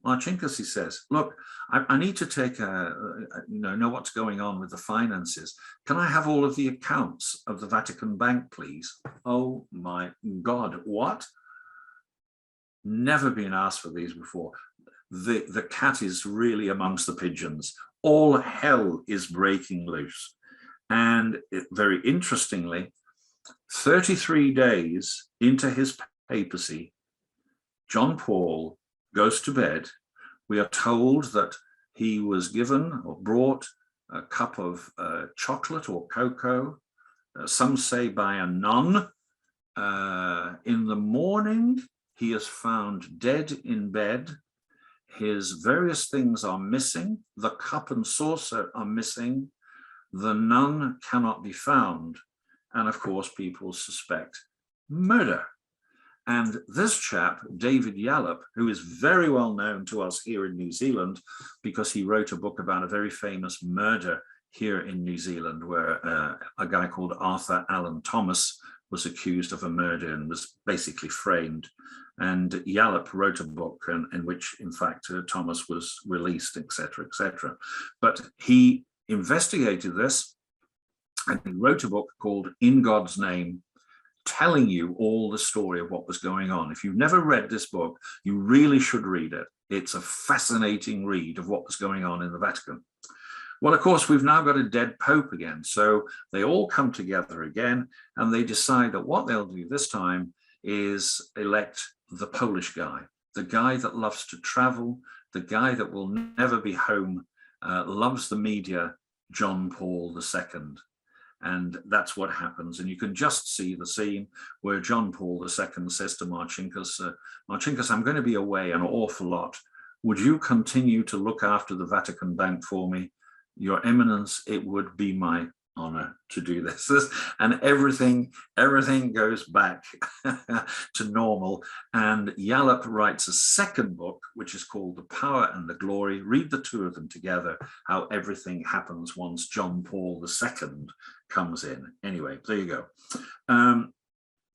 Marcinkus, he says, look, I need to take know what's going on with the finances. Can I have all of the accounts of the Vatican Bank, please? Oh my God, what? Never been asked for these before. The cat is really amongst the pigeons. All hell is breaking loose. And very interestingly, 33 days into his papacy, John Paul goes to bed. We are told that he was given or brought a cup of chocolate or cocoa, some say by a nun. In the morning, he is found dead in bed. His various things are missing. The cup and saucer are missing. The nun cannot be found. And of course, people suspect murder. And this chap, David Yallop, who is very well known to us here in New Zealand, because he wrote a book about a very famous murder here in New Zealand, where a guy called Arthur Allen Thomas was accused of a murder and was basically framed. And Yallop wrote a book in which, in fact, Thomas was released, etc., etc. But he investigated this, and he wrote a book called In God's Name, telling you all the story of what was going on. If you've never read this book, you really should read it. It's a fascinating read of what was going on in the Vatican. Well, of course, we've now got a dead Pope again. So they all come together again, and they decide that what they'll do this time is elect the Polish guy. the guy that loves to travel, the guy that will never be home, loves the media, John Paul II. And that's what happens. And you can just see the scene where John Paul II says to Marcinkus, Marcinkus, I'm going to be away an awful lot. Would you continue to look after the Vatican Bank for me? Your Eminence, it would be my honor to do this. And everything goes back to normal. And Yallop writes a second book, which is called The Power and the Glory. Read the two of them together, how everything happens once John Paul II comes in. Anyway, there you go. And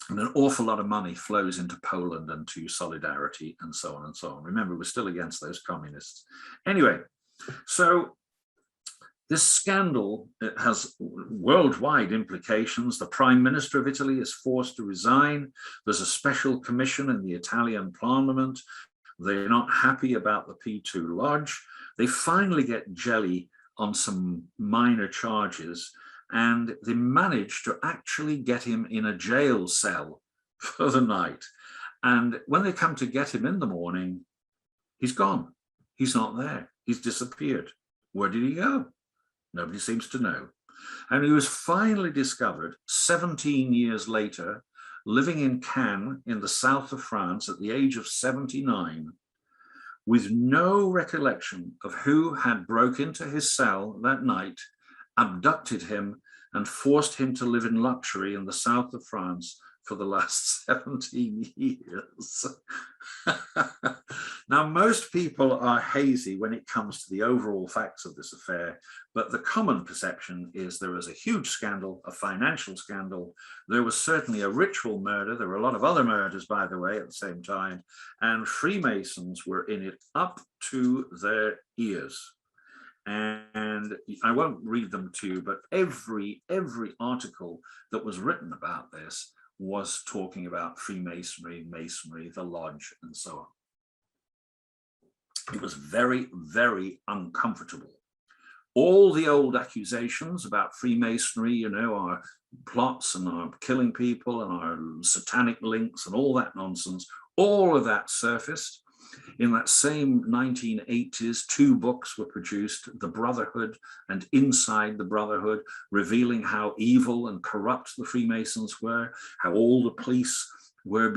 an awful lot of money flows into Poland and to Solidarity and so on and so on. Remember, we're still against those communists. Anyway, so this scandal has worldwide implications. The Prime Minister of Italy is forced to resign. There's a special commission in the Italian Parliament. They're not happy about the P2 Lodge. They finally get Gelli on some minor charges, and they manage to actually get him in a jail cell for the night. And when they come to get him in the morning, he's gone. He's not there. He's disappeared. Where did he go? Nobody seems to know. And he was finally discovered 17 years later, living in Kyne in the south of France at the age of 79, with no recollection of who had broke into his cell that night, abducted him, and forced him to live in luxury in the south of France for the last 17 years. Now, most people are hazy when it comes to the overall facts of this affair, but the common perception is there was a huge scandal, a financial scandal. There was certainly a ritual murder. There were a lot of other murders, by the way, at the same time, and Freemasons were in it up to their ears. And I won't read them to you, but every article that was written about this was talking about Freemasonry, Masonry, the Lodge, and so on. It was very, very uncomfortable. All the old accusations about Freemasonry, you know, our plots and our killing people and our satanic links and all that nonsense, all of that surfaced. In that same 1980s, two books were produced, The Brotherhood and Inside the Brotherhood, revealing how evil and corrupt the Freemasons were, how all the police were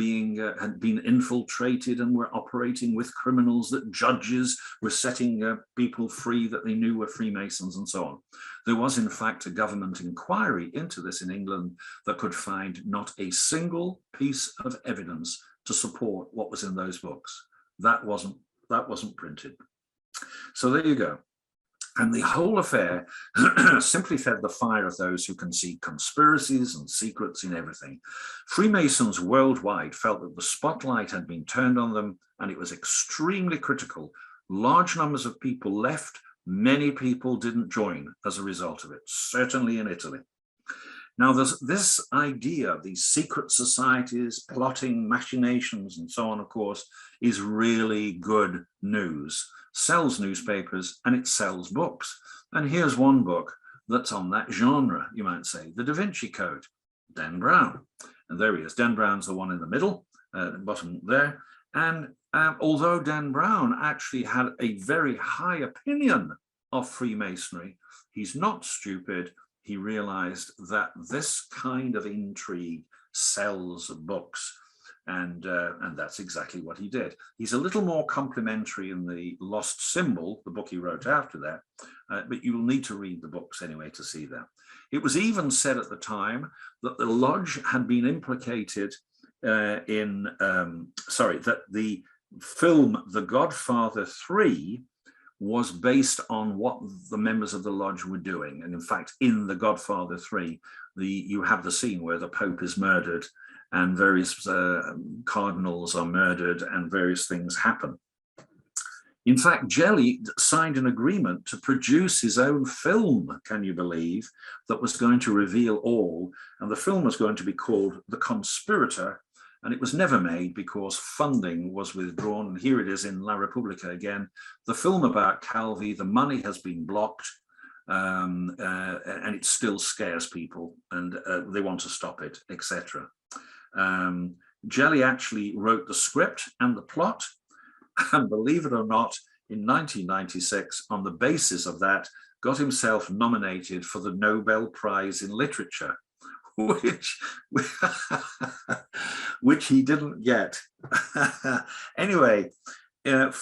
had been infiltrated and were operating with criminals, that judges were setting people free that they knew were Freemasons, and so on. There was, in fact, a government inquiry into this in England that could find not a single piece of evidence to support what was in those books. That wasn't printed. So there you go. And the whole affair simply fed the fire of those who can see conspiracies and secrets in everything. Freemasons worldwide felt that the spotlight had been turned on them, and it was extremely critical. Large numbers of people left. Many people didn't join as a result of it, certainly in Italy. Now, there's this idea of these secret societies, plotting, machinations, and so on, of course, is really good news. Sells newspapers and it sells books. And here's one book that's on that genre, you might say, The Da Vinci Code, Dan Brown. And there he is. Dan Brown's the one in the middle, bottom there. And although Dan Brown actually had a very high opinion of Freemasonry, he's not stupid. He realized that this kind of intrigue sells books, and that's exactly what he did. He's a little more complimentary in The Lost Symbol, the book he wrote after that, but you will need to read the books anyway to see that. It was even said at the time that the Lodge had been implicated that the film The Godfather 3 was based on what the members of the Lodge were doing. And in fact, in The Godfather 3, you have the scene where the Pope is murdered and various cardinals are murdered and various things happen. In fact, Gelli signed an agreement to produce his own film, can you believe, that was going to reveal all. And the film was going to be called The Conspirator, and it was never made because funding was withdrawn. And here it is in La Repubblica again. The film about Calvi, the money has been blocked, and it still scares people, and they want to stop it, etc. Gelli actually wrote the script and the plot, and believe it or not, in 1996, on the basis of that, got himself nominated for the Nobel Prize in Literature, which he didn't get. Anyway, in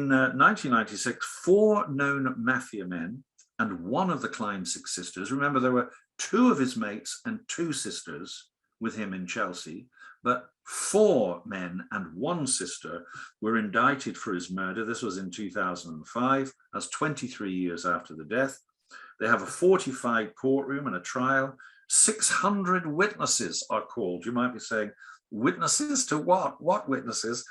1996, 4 known Mafia men and one of the Kyne sisters, remember there were 2 of his mates and 2 sisters with him in Chelsea, but 4 men and 1 sister were indicted for his murder. This was in 2005, that's 23 years after the death. They have a fortified courtroom and a trial. 600 witnesses are called. You might be saying, witnesses to what? What witnesses?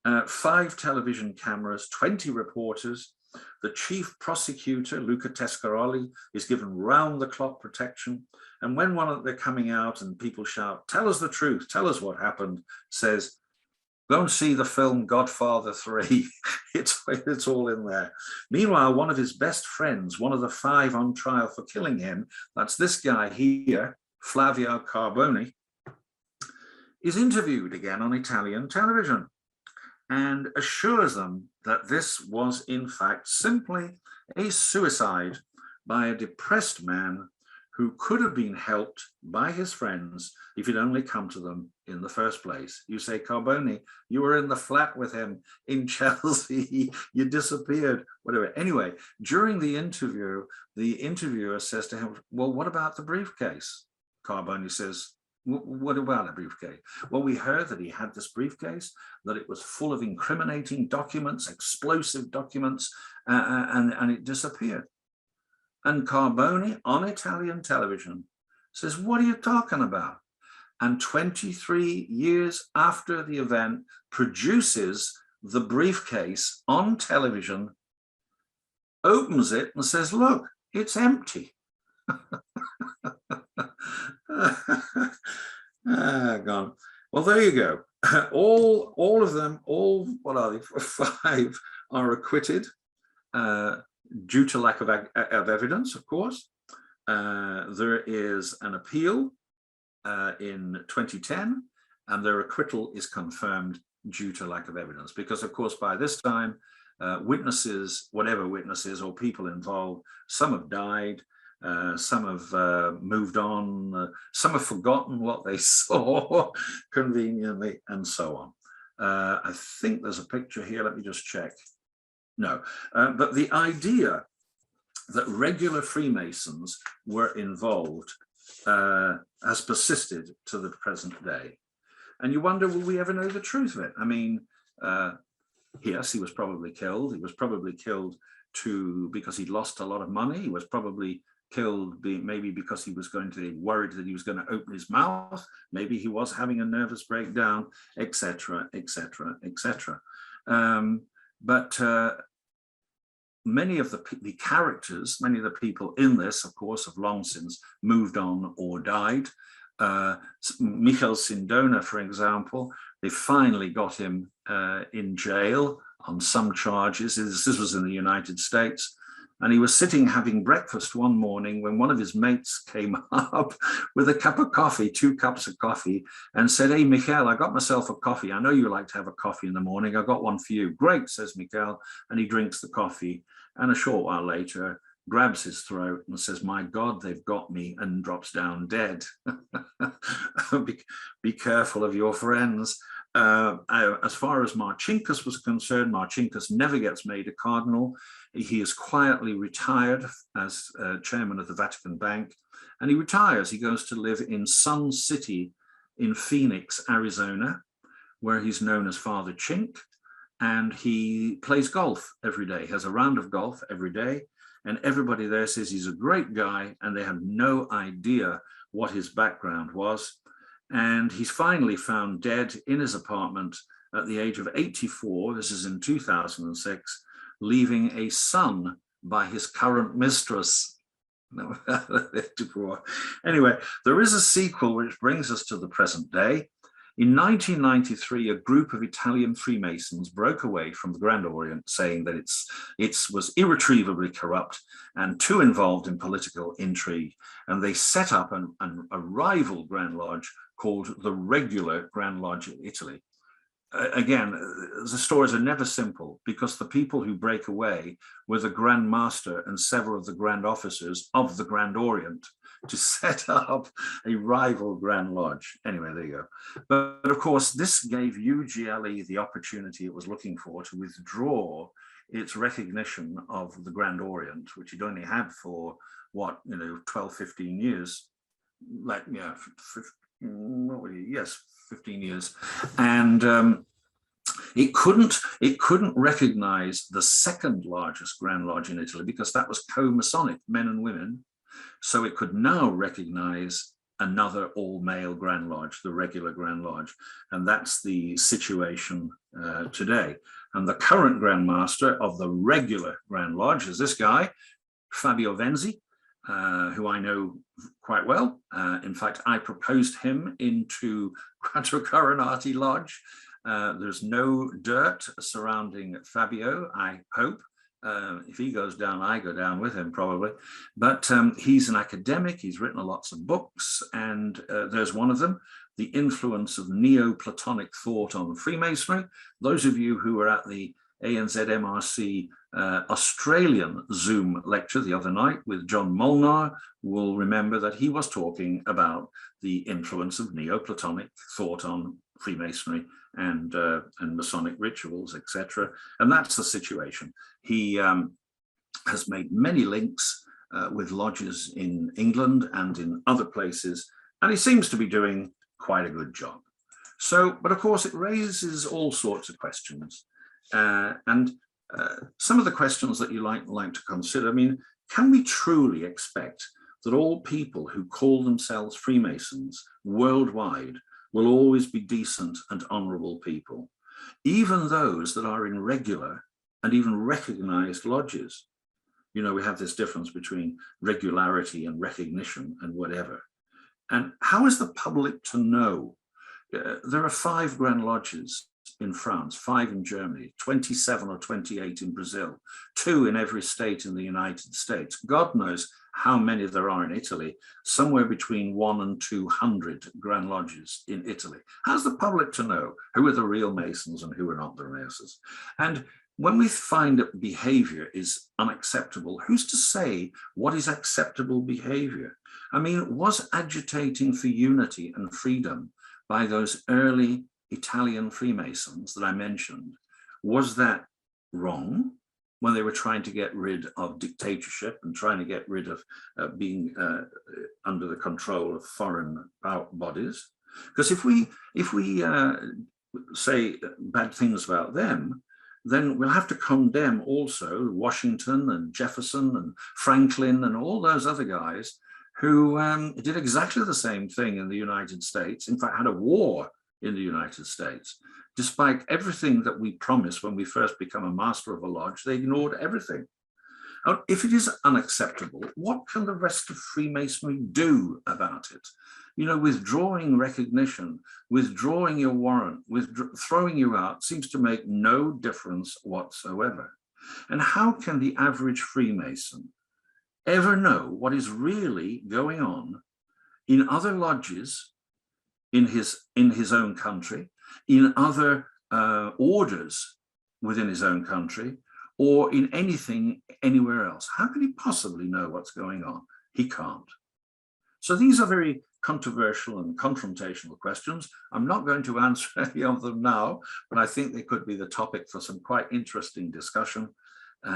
5 television cameras, 20 reporters. The chief prosecutor, Luca Tescaroli, is given round-the-clock protection. And when they're coming out and people shout, tell us the truth, tell us what happened, says, go and see the film Godfather 3. It's all in there. Meanwhile, one of his best friends, one of the 5 on trial for killing him, that's this guy here, Flavio Carboni, is interviewed again on Italian television and assures them that this was in fact simply a suicide by a depressed man who could have been helped by his friends if he'd only come to them in the first place. You say, Carboni, you were in the flat with him in Chelsea, you disappeared, whatever. Anyway, during the interview, the interviewer says to him, well, what about the briefcase? Carboni says, what about a briefcase? Well, we heard that he had this briefcase, that it was full of incriminating documents, explosive documents, and it disappeared. And Carboni on Italian television says, what are you talking about? And 23 years after the event, produces the briefcase on television, opens it and says, look, it's empty. Gone. Well, there you go. All of them, what are they? 5 are acquitted due to lack of evidence, of course. There is an appeal in 2010, and their acquittal is confirmed due to lack of evidence, because of course by this time witnesses, whatever witnesses or people involved, some have died, some have moved on, some have forgotten what they saw conveniently, and so on. I think there's a picture here, let me just check. No, but the idea that regular Freemasons were involved has persisted to the present day. And you wonder, will we ever know the truth of it? I mean, yes, he was probably killed. He was probably killed because he'd lost a lot of money. He was probably killed maybe because he was going to be worried that he was going to open his mouth. Maybe he was having a nervous breakdown, etc., etc., etc. But many of the characters, many of the people in this, of course, have long since moved on or died. Michael Sindona, for example, they finally got him in jail on some charges. This was in the United States. And he was sitting having breakfast one morning when one of his mates came up with a cup of coffee, 2 cups of coffee, and said, hey, Michael, I got myself a coffee. I know you like to have a coffee in the morning. I got one for you. Great, says Michael, and he drinks the coffee. And a short while later, grabs his throat and says, my God, they've got me, and drops down dead. Be careful of your friends. As far as Marcinkus was concerned, Marcinkus never gets made a cardinal. He is quietly retired as chairman of the Vatican Bank, and he retires. He goes to live in Sun City in Phoenix, Arizona, where he's known as Father Chink, and he plays golf every day, has a round of golf every day, and everybody there says he's a great guy, and they have no idea what his background was. And he's finally found dead in his apartment at the age of 84. This is in 2006, leaving a son by his current mistress. Anyway, there is a sequel which brings us to the present day. In 1993, a group of Italian Freemasons broke away from the Grand Orient, saying that it was irretrievably corrupt and too involved in political intrigue. And they set up a rival Grand Lodge called the Regular Grand Lodge of Italy. again, the stories are never simple, because the people who break away were the Grand Master and several of the Grand Officers of the Grand Orient to set up a rival Grand Lodge. Anyway, there you go. But of course, this gave UGLE the opportunity it was looking for to withdraw its recognition of the Grand Orient, which it only had for, what, 12, 15 years. Like, yeah, 15 years. And it couldn't recognize the second largest Grand Lodge in Italy, because that was co-Masonic, men and women. So it could now recognize another all-male Grand Lodge, the regular Grand Lodge. And that's the situation today. And the current Grand Master of the regular Grand Lodge is this guy, Fabio Venzi, who I know quite well. In fact, I proposed him into Quatuor Coronati Lodge. There's no dirt surrounding Fabio, I hope. If he goes down, I go down with him probably. But he's an academic, he's written lots of books, and there's one of them, The Influence of Neoplatonic Thought on Freemasonry. Those of you who were at the ANZMRC Australian Zoom lecture the other night with John Molnar will remember that he was talking about the influence of Neoplatonic thought on Freemasonry and Masonic rituals, etc. And that's the situation. He has made many links with lodges in England and in other places, and he seems to be doing quite a good job. So, but of course, it raises all sorts of questions. And some of the questions that you like to consider, I mean, can we truly expect that all people who call themselves Freemasons worldwide will always be decent and honorable people, even those that are in regular and even recognized lodges? We have this difference between regularity and recognition and whatever. And how is the public to know? There are 5 Grand Lodges in France, 5 in Germany, 27 or 28 in Brazil, 2 in every state in the United States. God knows how many there are in Italy, somewhere between 100 and 200 Grand Lodges in Italy. How's the public to know who are the real Masons and who are not the Masons? And when we find that behavior is unacceptable, who's to say what is acceptable behavior? I mean, was agitating for unity and freedom by those early Italian Freemasons that I mentioned, was that wrong when they were trying to get rid of dictatorship and trying to get rid of being under the control of foreign bodies? Because if we say bad things about them, then we'll have to condemn also Washington and Jefferson and Franklin and all those other guys who did exactly the same thing in the United States, in fact, had a war in the United States. Despite everything that we promised when we first become a master of a lodge, they ignored everything. Now, if it is unacceptable, what can the rest of Freemasonry do about it? Withdrawing recognition, withdrawing your warrant, throwing you out seems to make no difference whatsoever. And how can the average Freemason ever know what is really going on in other lodges in his own country, in other orders within his own country, or in anything anywhere else? How can he possibly know what's going on? He can't. So these are very controversial and confrontational questions. I'm not going to answer any of them now, but I think they could be the topic for some quite interesting discussion. You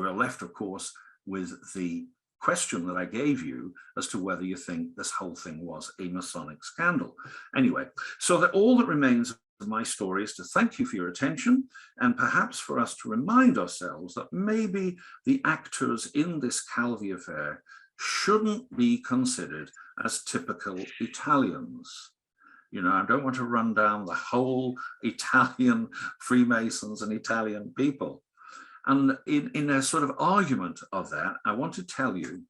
are left, of course, with the question that I gave you as to whether you think this whole thing was a Masonic scandal. Anyway, so that all that remains of my story is to thank you for your attention, and perhaps for us to remind ourselves that maybe the actors in this Calvi affair shouldn't be considered as typical Italians. I don't want to run down the whole Italian Freemasons and Italian people. And in a sort of argument of that, I want to tell you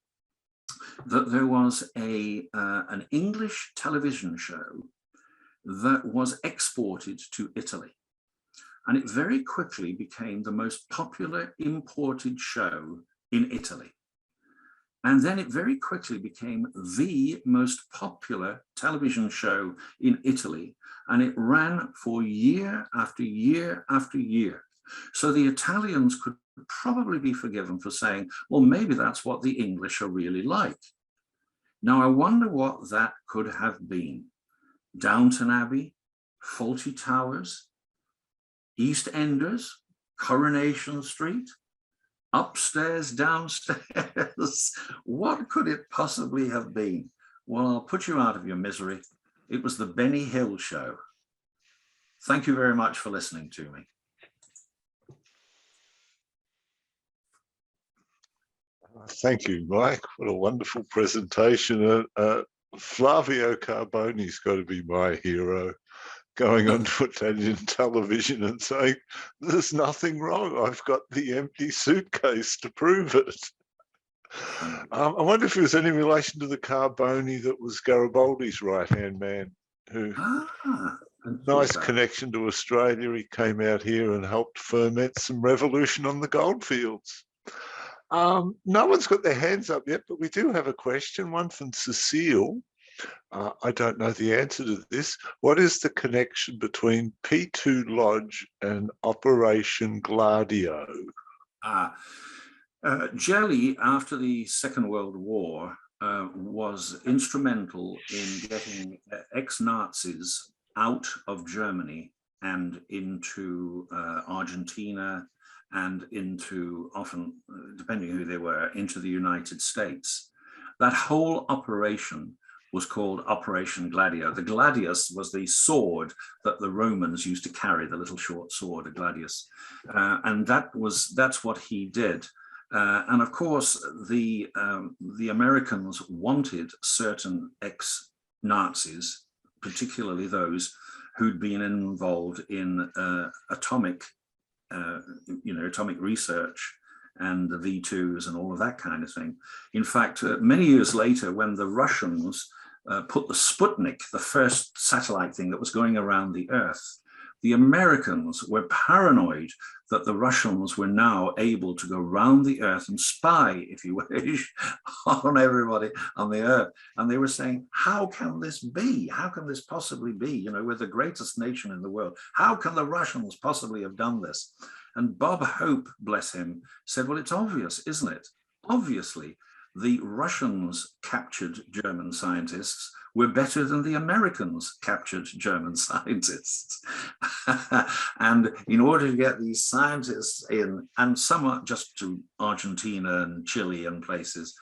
that there was an English television show that was exported to Italy. And it very quickly became the most popular imported show in Italy. And then it very quickly became the most popular television show in Italy, and it ran for year after year after year. So the Italians could probably be forgiven for saying, well, maybe that's what the English are really like. Now, I wonder what that could have been. Downton Abbey, Fawlty Towers, East Enders, Coronation Street, upstairs, downstairs. What could it possibly have been? Well, I'll put you out of your misery. It was the Benny Hill Show. Thank you very much for listening to me. Thank you, Mike. What a wonderful presentation. Flavio Carboni's got to be my hero, going onto Italian television and saying, there's nothing wrong. I've got the empty suitcase to prove it. I wonder if there's any relation to the Carboni that was Garibaldi's right-hand man, who, nice connection to Australia. He came out here and helped ferment some revolution on the goldfields. No one's got their hands up yet, but we do have a question, one from Cecile. I don't know the answer to this. What is the connection between P2 Lodge and Operation Gladio? Gelli, after the Second World War, was instrumental in getting ex-Nazis out of Germany and into Argentina, and into, often, depending who they were, into the United States. That whole operation was called Operation Gladio. The gladius was the sword that the Romans used to carry, the little short sword, a gladius. And that's what he did. And of course, the Americans wanted certain ex-Nazis, particularly those who'd been involved in atomic research and the V2s and all of that kind of thing. In fact, many years later, when the Russians put the Sputnik, the first satellite thing that was going around the Earth, the Americans were paranoid that the Russians were now able to go round the Earth and spy, if you wish, on everybody on the Earth. And they were saying, how can this be? How can this possibly be? You know, we're the greatest nation in the world. How can the Russians possibly have done this? And Bob Hope, bless him, said, well, it's obvious, isn't it? Obviously, the Russians captured German scientists were better than the Americans captured German scientists. And in order to get these scientists in, and some just to Argentina and Chile and places,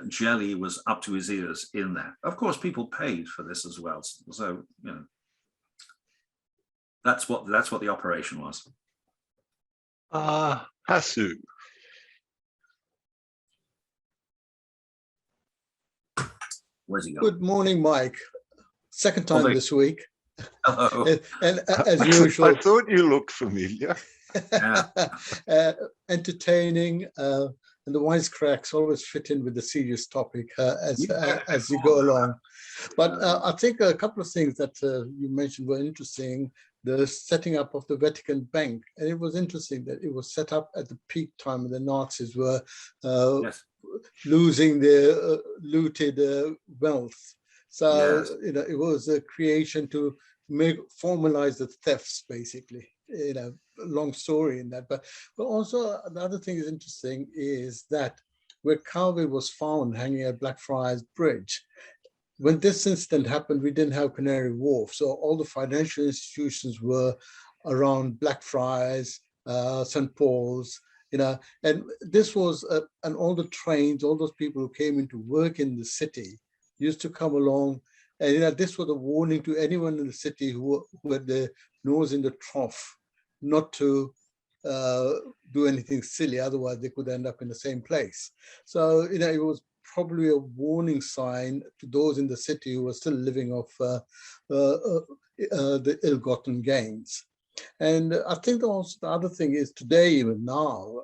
Gelli was up to his ears in that. Of course, people paid for this as well. So, you know, that's what the operation was. Hasu. Where's he going? Good morning, Mike. Second time this week. Hello. And as usual, I thought you looked familiar. Yeah. Entertaining, and the wisecracks always fit in with the serious topic as you go along. But I think a couple of things that you mentioned were interesting. The setting up of the Vatican Bank, and it was interesting that it was set up at the peak time when the Nazis were Yes. losing their looted wealth. So, Yes. you know, it was a creation to formalize the thefts, basically. You know, long story in that. But also the other thing is interesting is that where Calvi was found hanging at Blackfriars Bridge, when this incident happened, we didn't have Canary Wharf. So all the financial institutions were around Blackfriars, St. Paul's, you know, and this was, and all the trains, all those people who came into work in the city used to come along. And, you know, this was a warning to anyone in the city who had their nose in the trough, not to do anything silly. Otherwise, they could end up in the same place. So, you know, it was probably a warning sign to those in the city who were still living off the ill-gotten gains. And I think also the other thing is today, even now,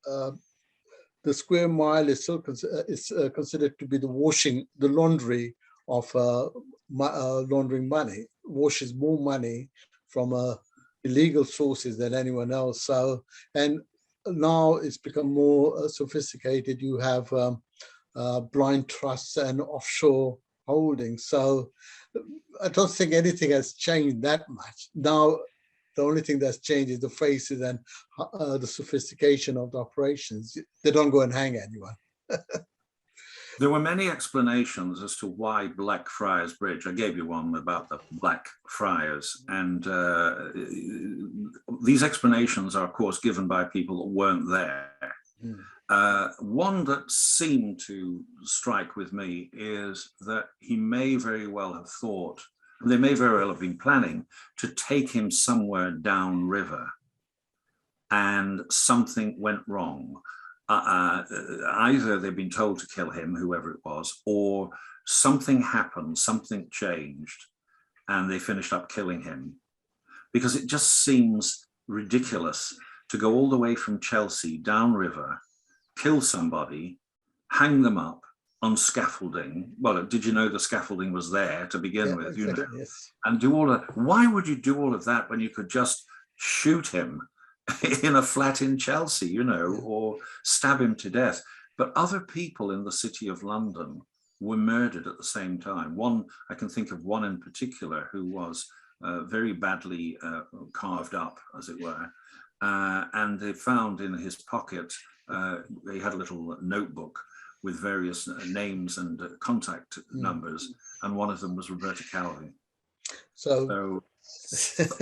the square mile is still considered to be the laundry of laundering money, washes more money from illegal sources than anyone else. So, and now it's become more sophisticated. You have blind trusts and offshore holdings. So I don't think anything has changed that much. Now, the only thing that's changed is the faces and the sophistication of the operations. They don't go and hang anyone. There were many explanations as to why Blackfriars Bridge. I gave you one about the Blackfriars, and these explanations are, of course, given by people that weren't there. One that seemed to strike with me is that he may very well have thought, they may very well have been planning to take him somewhere downriver, and something went wrong. Either they've been told to kill him, whoever it was, or something happened, something changed, and they finished up killing him. Because it just seems ridiculous to go all the way from Chelsea downriver, kill somebody, hang them up on scaffolding. Well, did you know the scaffolding was there to begin with? Exactly, You know, yes. and do all of. Why would you do all of that when you could just shoot him in a flat in Chelsea, you know, or stab him to death? But other people in the city of London were murdered at the same time. One, I can think of one in particular who was very badly carved up, as it were. And they found in his pocket, he had a little notebook with various names and contact numbers, and one of them was Roberto Calvi. So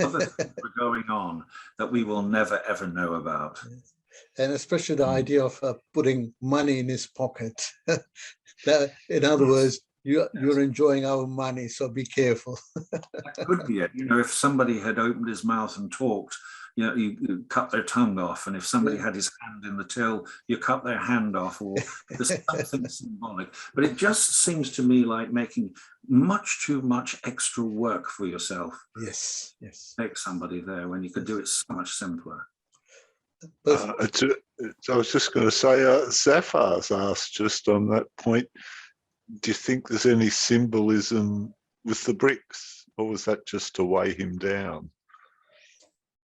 other things were going on that we will never ever know about. And especially the idea of putting money in his pocket. In other words, you're enjoying our money, so be careful. That could be it. You know, if somebody had opened his mouth and talked, you know, you cut their tongue off, and if somebody had his hand in the till, you cut their hand off, or there's something symbolic. But it just seems to me like making much too much extra work for yourself. Yes, yes. Take somebody there when you could do it so much simpler. I was just going to say, Zafar's asked just on that point, do you think there's any symbolism with the bricks, or was that just to weigh him down?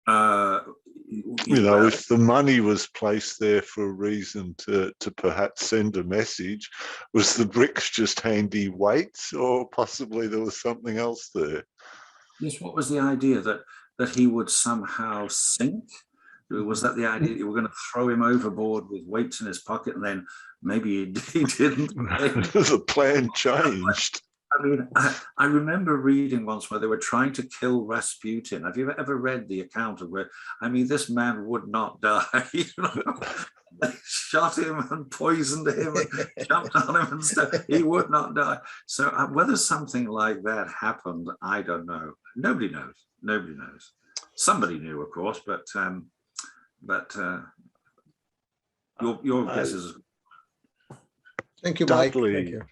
You know, if the money was placed there for a reason to perhaps send a message, was the bricks just handy weights, or possibly there was something else there? Yes, what was the idea? That he would somehow sink? Was that the idea? You were going to throw him overboard with weights in his pocket, and then maybe he didn't. The plan changed. I mean, I remember reading once where they were trying to kill Rasputin. Have you ever read the account of where, I mean, this man would not die. You know? They shot him and poisoned him and jumped on him and stuff. He would not die. So whether something like that happened, I don't know. Nobody knows. Nobody knows. Somebody knew, of course, but your guess is. Thank you, Mike. Dudley. Thank you.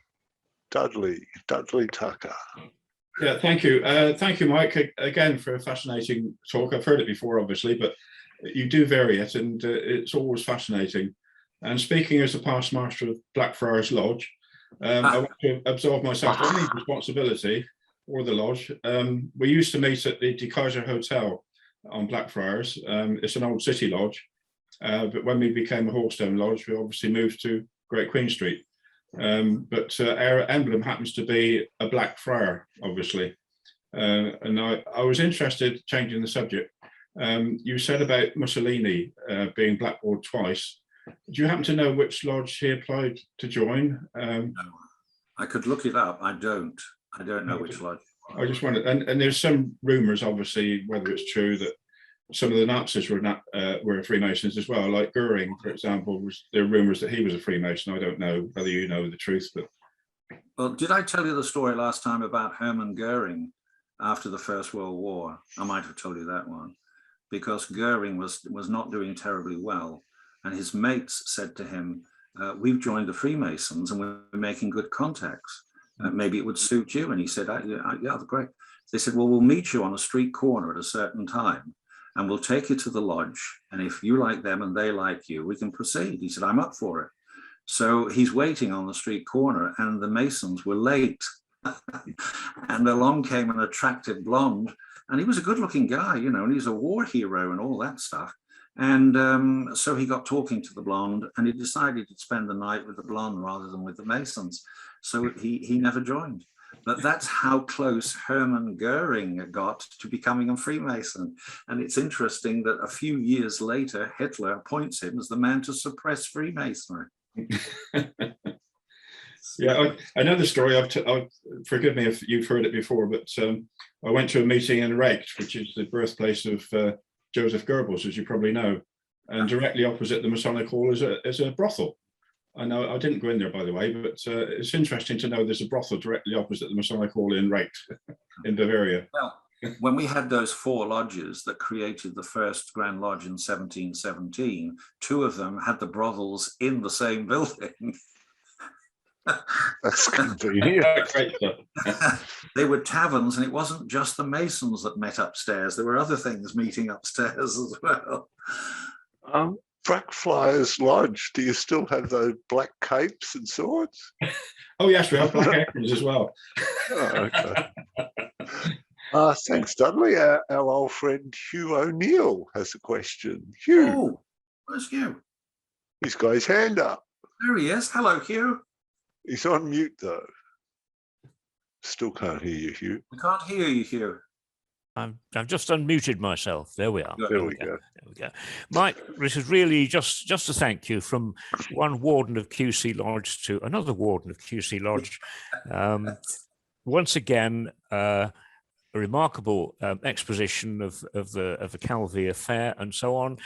Dudley Tucker. Yeah, thank you. Thank you, Mike, again for a fascinating talk. I've heard it before, obviously, but you do vary it, and it's always fascinating. And speaking as a past master of Blackfriars Lodge, I want to absolve myself from any responsibility or the lodge. We used to meet at the De Kaiser Hotel on Blackfriars. It's an old city lodge, but when we became a Hallstone Lodge, we obviously moved to Great Queen Street. But our emblem happens to be a black friar, obviously. And I was interested, changing the subject. You said about Mussolini being blackballed twice. Do you happen to know which lodge he applied to join? No, I could look it up. I don't know which lodge. I just wondered, and there's some rumours, obviously, whether it's true, that some of the Nazis were Freemasons as well. Like Goering, for example, there are rumours that he was a Freemason. I don't know whether you know the truth, but. Well, did I tell you the story last time about Hermann Goering after the First World War? I might have told you that one, because Goering was not doing terribly well, and his mates said to him, "We've joined the Freemasons and we're making good contacts. Maybe it would suit you." And he said, "Yeah, great." They said, "Well, we'll meet you on a street corner at a certain time, and we'll take you to the lodge. And if you like them and they like you, we can proceed." He said, "I'm up for it." So he's waiting on the street corner, and the Masons were late. And along came an attractive blonde, and he was a good-looking guy, you know, and he's a war hero and all that stuff. And so he got talking to the blonde, and he decided to spend the night with the blonde rather than with the Masons. So he never joined. But that's how close Hermann Goering got to becoming a Freemason. And it's interesting that a few years later, Hitler appoints him as the man to suppress Freemasonry. Yeah, I know the story. Forgive me if you've heard it before, but I went to a meeting in Recht, which is the birthplace of Joseph Goebbels, as you probably know, and directly opposite the Masonic Hall is a brothel. I know I didn't go in there, by the way, but it's interesting to know there's a brothel directly opposite the Masonic Hall in Recht, in Bavaria. Well, when we had those 4 lodges that created the first Grand Lodge in 1717, 2 of them had the brothels in the same building. That's convenient. They were taverns, and it wasn't just the Masons that met upstairs. There were other things meeting upstairs as well. Blackfriars Lodge, do you still have those black capes and swords? Oh yes, we have black aprons as well. Oh, okay. Thanks, Dudley. Our old friend Hugh O'Neill has a question. Hugh. Oh, where's Hugh? He's got his hand up. There he is. Hello, Hugh. He's on mute, though. Still can't hear you, Hugh. We can't hear you, Hugh. I've just unmuted myself. There we are. There we go. There we go. Mike, this is really just to thank you from one warden of QC Lodge to another warden of QC Lodge. Once again, a remarkable exposition of the Calvi affair and so on,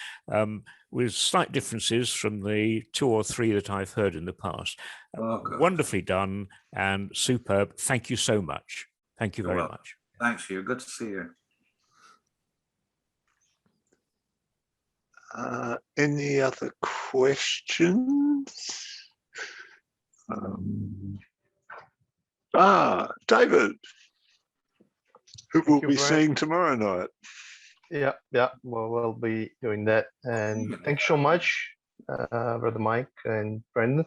with slight differences from the 2 or 3 that I've heard in the past. Wonderfully done and superb. Thank you so much. Thank you very much. Thanks, Hugh. Good to see you. Any other questions? David, who we'll be seeing tomorrow night. Yeah, well, we'll be doing that. And thanks so much, Brother Mike and Brendan.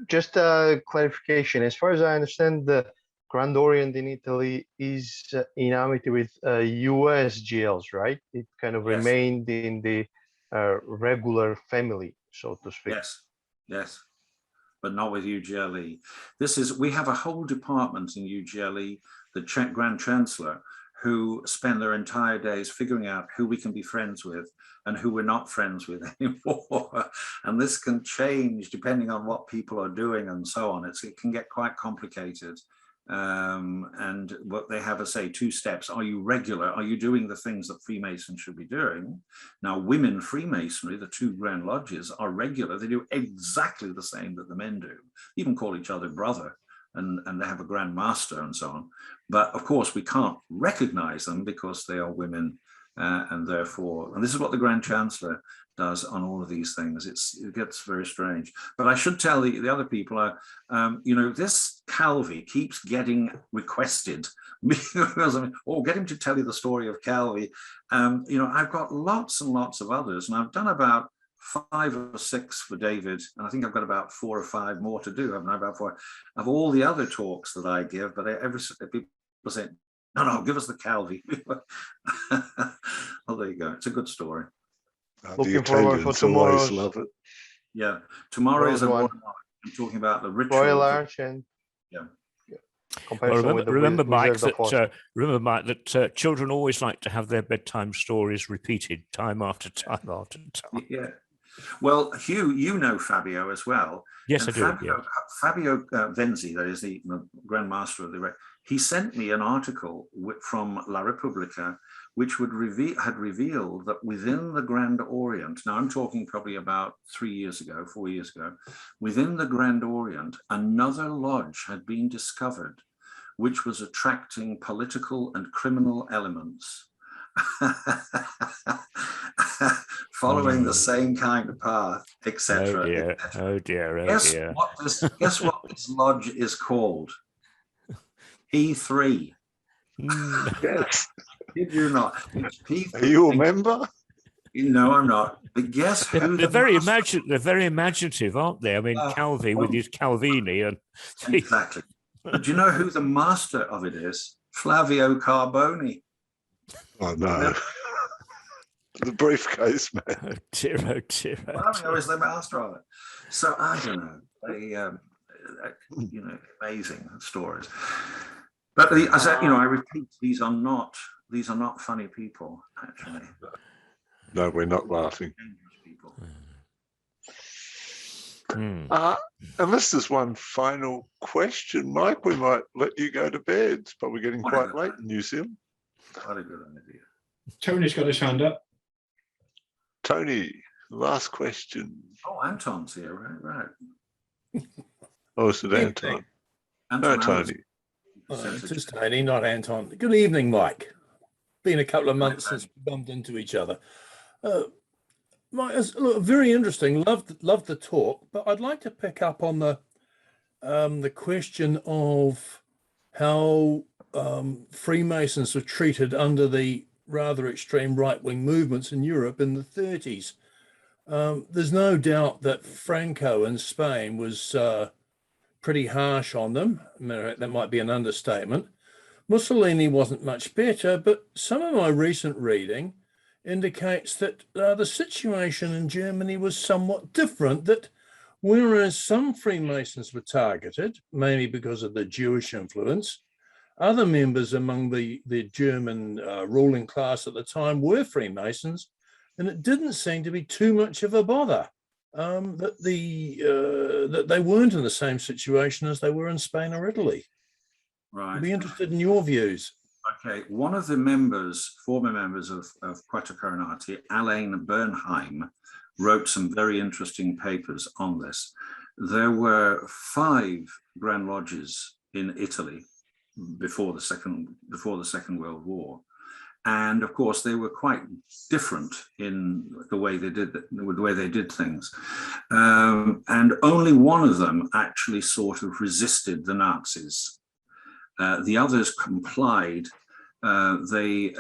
Just a clarification, as far as I understand, the Grand Orient in Italy is in amity with US GLs, right? It kind of remained in the regular family, so to speak. Yes, but not with UGLE. We have a whole department in UGLE, the Grand Chancellor, who spend their entire days figuring out who we can be friends with and who we're not friends with anymore. And this can change depending on what people are doing and so on. It can get quite complicated. And what they have is, say, 2 steps. Are you regular? Are you doing the things that Freemasons should be doing? Now, women Freemasonry, the 2 Grand Lodges, are regular. They do exactly the same that the men do, even call each other brother, and they have a Grand Master and so on. But of course, we can't recognize them because they are women, and therefore, and this is what the Grand Chancellor does on all of these things. It gets very strange. But I should tell the other people, this Calvi keeps getting requested because get him to tell you the story of Calvi. I've got lots and lots of others, and I've done about 5 or 6 for David, and I think I've got about 4 or 5 more to do, haven't I? About 4 of all the other talks that I give, but people say, no, give us the Calvi. Well, there you go. It's a good story. Looking forward for tomorrow's. Love it. Yeah, tomorrow is a one. I'm talking about the ritual. Royal Arch and Well, remember, Mike, that children always like to have their bedtime stories repeated time after time after time. Yeah. Well, Hugh, you know Fabio as well. Yes, and I do. Fabio Venzi, that is the Grand Master of the. He sent me an article from La Repubblica, which had revealed that within the Grand Orient, now I'm talking probably about 4 years ago, within the Grand Orient, another lodge had been discovered, which was attracting political and criminal elements, following the same kind of path, etc. Oh dear. Guess what this lodge is called? P3. Yes. Did you not? Are you a member? No, I'm not. But guess who? They're very imaginative, aren't they? I mean, Calvi with his Calvini and exactly. But do you know who the master of it is? Flavio Carboni. Oh no. The briefcase man. Oh dear, oh dear. Oh Well, I dear. was the master of it. So I don't know. They, amazing stories. But as I repeat, these are not funny people. Actually, No, we're not laughing. dangerous people. Unless there's one final question, Mike, we might let you go to bed. It's probably getting quite late in New Zealand. What a good idea. Tony's got his hand up. Tony, last question. Oh, Anton's here, right? Oh, is it Anton? No, Tony. It is Tony, not Anton. Good evening, Mike. Been a couple of months since we bumped into each other. Mike, look, very interesting. Loved the talk, but I'd like to pick up on the question of how Freemasons were treated under the rather extreme right-wing movements in Europe in the 30s. There's no doubt that Franco in Spain was pretty harsh on them. I mean, that might be an understatement. Mussolini wasn't much better, but some of my recent reading indicates that the situation in Germany was somewhat different, that whereas some Freemasons were targeted, mainly because of the Jewish influence, other members among the German ruling class at the time were Freemasons, and it didn't seem to be too much of a bother that they weren't in the same situation as they were in Spain or Italy. Right. I'd be interested in your views. Okay, one of the former members of Quatuor Coronati, Alain Bernheim, wrote some very interesting papers on this. There were 5 Grand Lodges in Italy before the Second World War, and of course they were quite different in the way they did things, and only one of them actually sort of resisted the Nazis. The others complied. They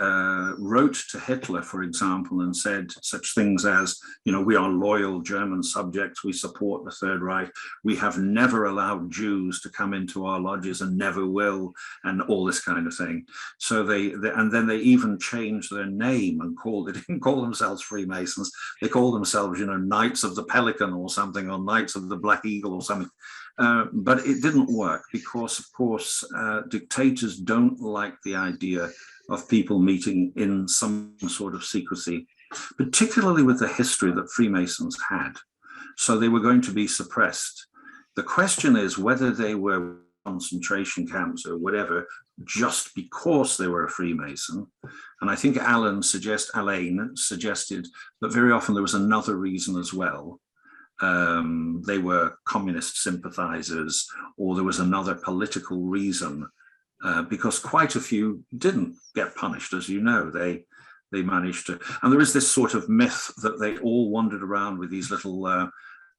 wrote to Hitler, for example, and said such things as, we are loyal German subjects, we support the Third Reich, we have never allowed Jews to come into our lodges and never will, and all this kind of thing. So and then they even changed their name and they didn't call themselves Freemasons, they called themselves, Knights of the Pelican or something, or Knights of the Black Eagle or something. But it didn't work because, of course, dictators don't like the idea of people meeting in some sort of secrecy, particularly with the history that Freemasons had. So they were going to be suppressed. The question is whether they were concentration camps or whatever, just because they were a Freemason. And I think Alain suggested that very often there was another reason as well. They were communist sympathizers, or there was another political reason, because quite a few didn't get punished, as you know. They managed to, and there is this sort of myth that they all wandered around with these little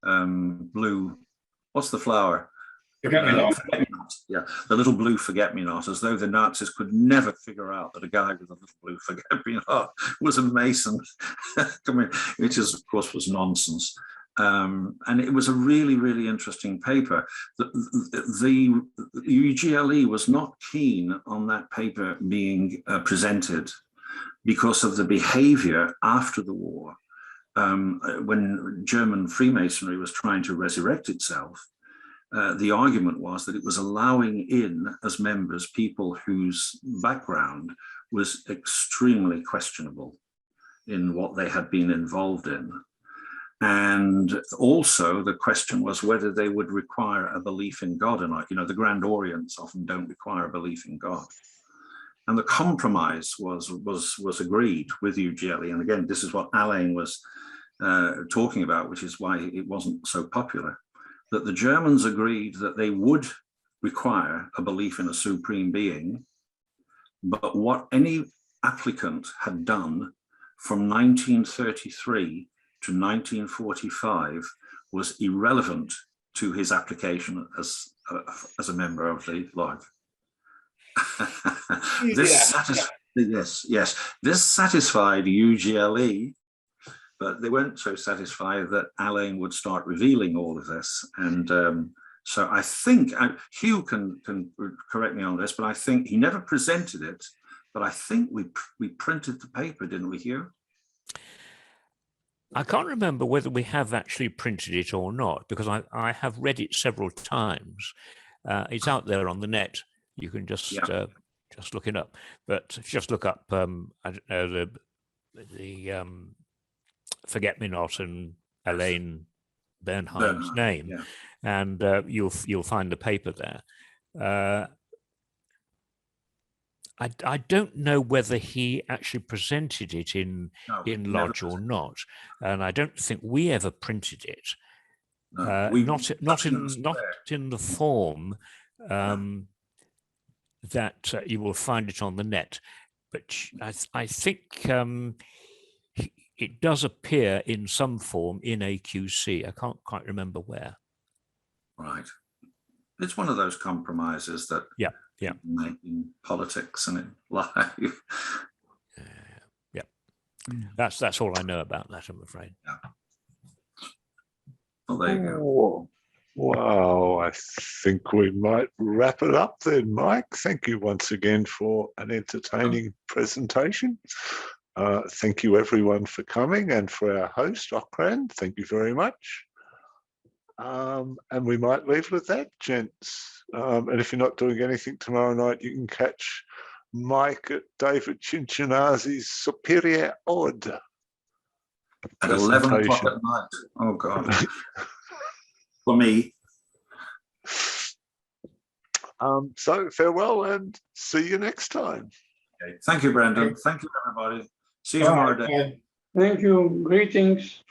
blue, what's the flower? Forget-me-not. Yeah, the little blue forget-me-not, as though the Nazis could never figure out that a guy with a little blue forget-me-not was a Mason, which is, of course, was nonsense. And it was a really, really interesting paper. The UGLE was not keen on that paper being presented because of the behavior after the war. When German Freemasonry was trying to resurrect itself, the argument was that it was allowing in as members people whose background was extremely questionable in what they had been involved in. And also the question was whether they would require a belief in God or not. The Grand Orients often don't require a belief in God. And the compromise was agreed with UGLE. And again, this is what Alain was talking about, which is why it wasn't so popular, that the Germans agreed that they would require a belief in a supreme being, but what any applicant had done from 1933 to 1945 was irrelevant to his application as a member of the lodge. This satisfied UGLE, but they weren't so satisfied that Alain would start revealing all of this. And so I think, Hugh can correct me on this, but I think he never presented it, but I think we printed the paper, didn't we, Hugh? I can't remember whether we have actually printed it or not, because I have read it several times. It's out there on the net. You can just look it up. But just look up I don't know, the Forget-Me-Not and Elaine Bernheim's name, and you'll find the paper there. I don't know whether he actually presented it in Lodge or not, and I don't think we ever printed it. No, not in the form that you will find it on the net, but I think it does appear in some form in AQC. I can't quite remember where. Right. It's one of those compromises that yeah make in politics and in life. That's all I know about that, I'm afraid. Yeah. Well, there you go. Wow, I think we might wrap it up then, Mike. Thank you once again for an entertaining presentation. Thank you everyone for coming, and for our host, Okran, thank you very much. And we might leave with that, gents. And if you're not doing anything tomorrow night, you can catch Mike at David Cincinnati's Superior Order. At 11 o'clock at night. Oh, God. For me. So farewell and see you next time. Okay. Thank you, Brendan. Thank you, everybody. See you tomorrow day. Thank you. Greetings.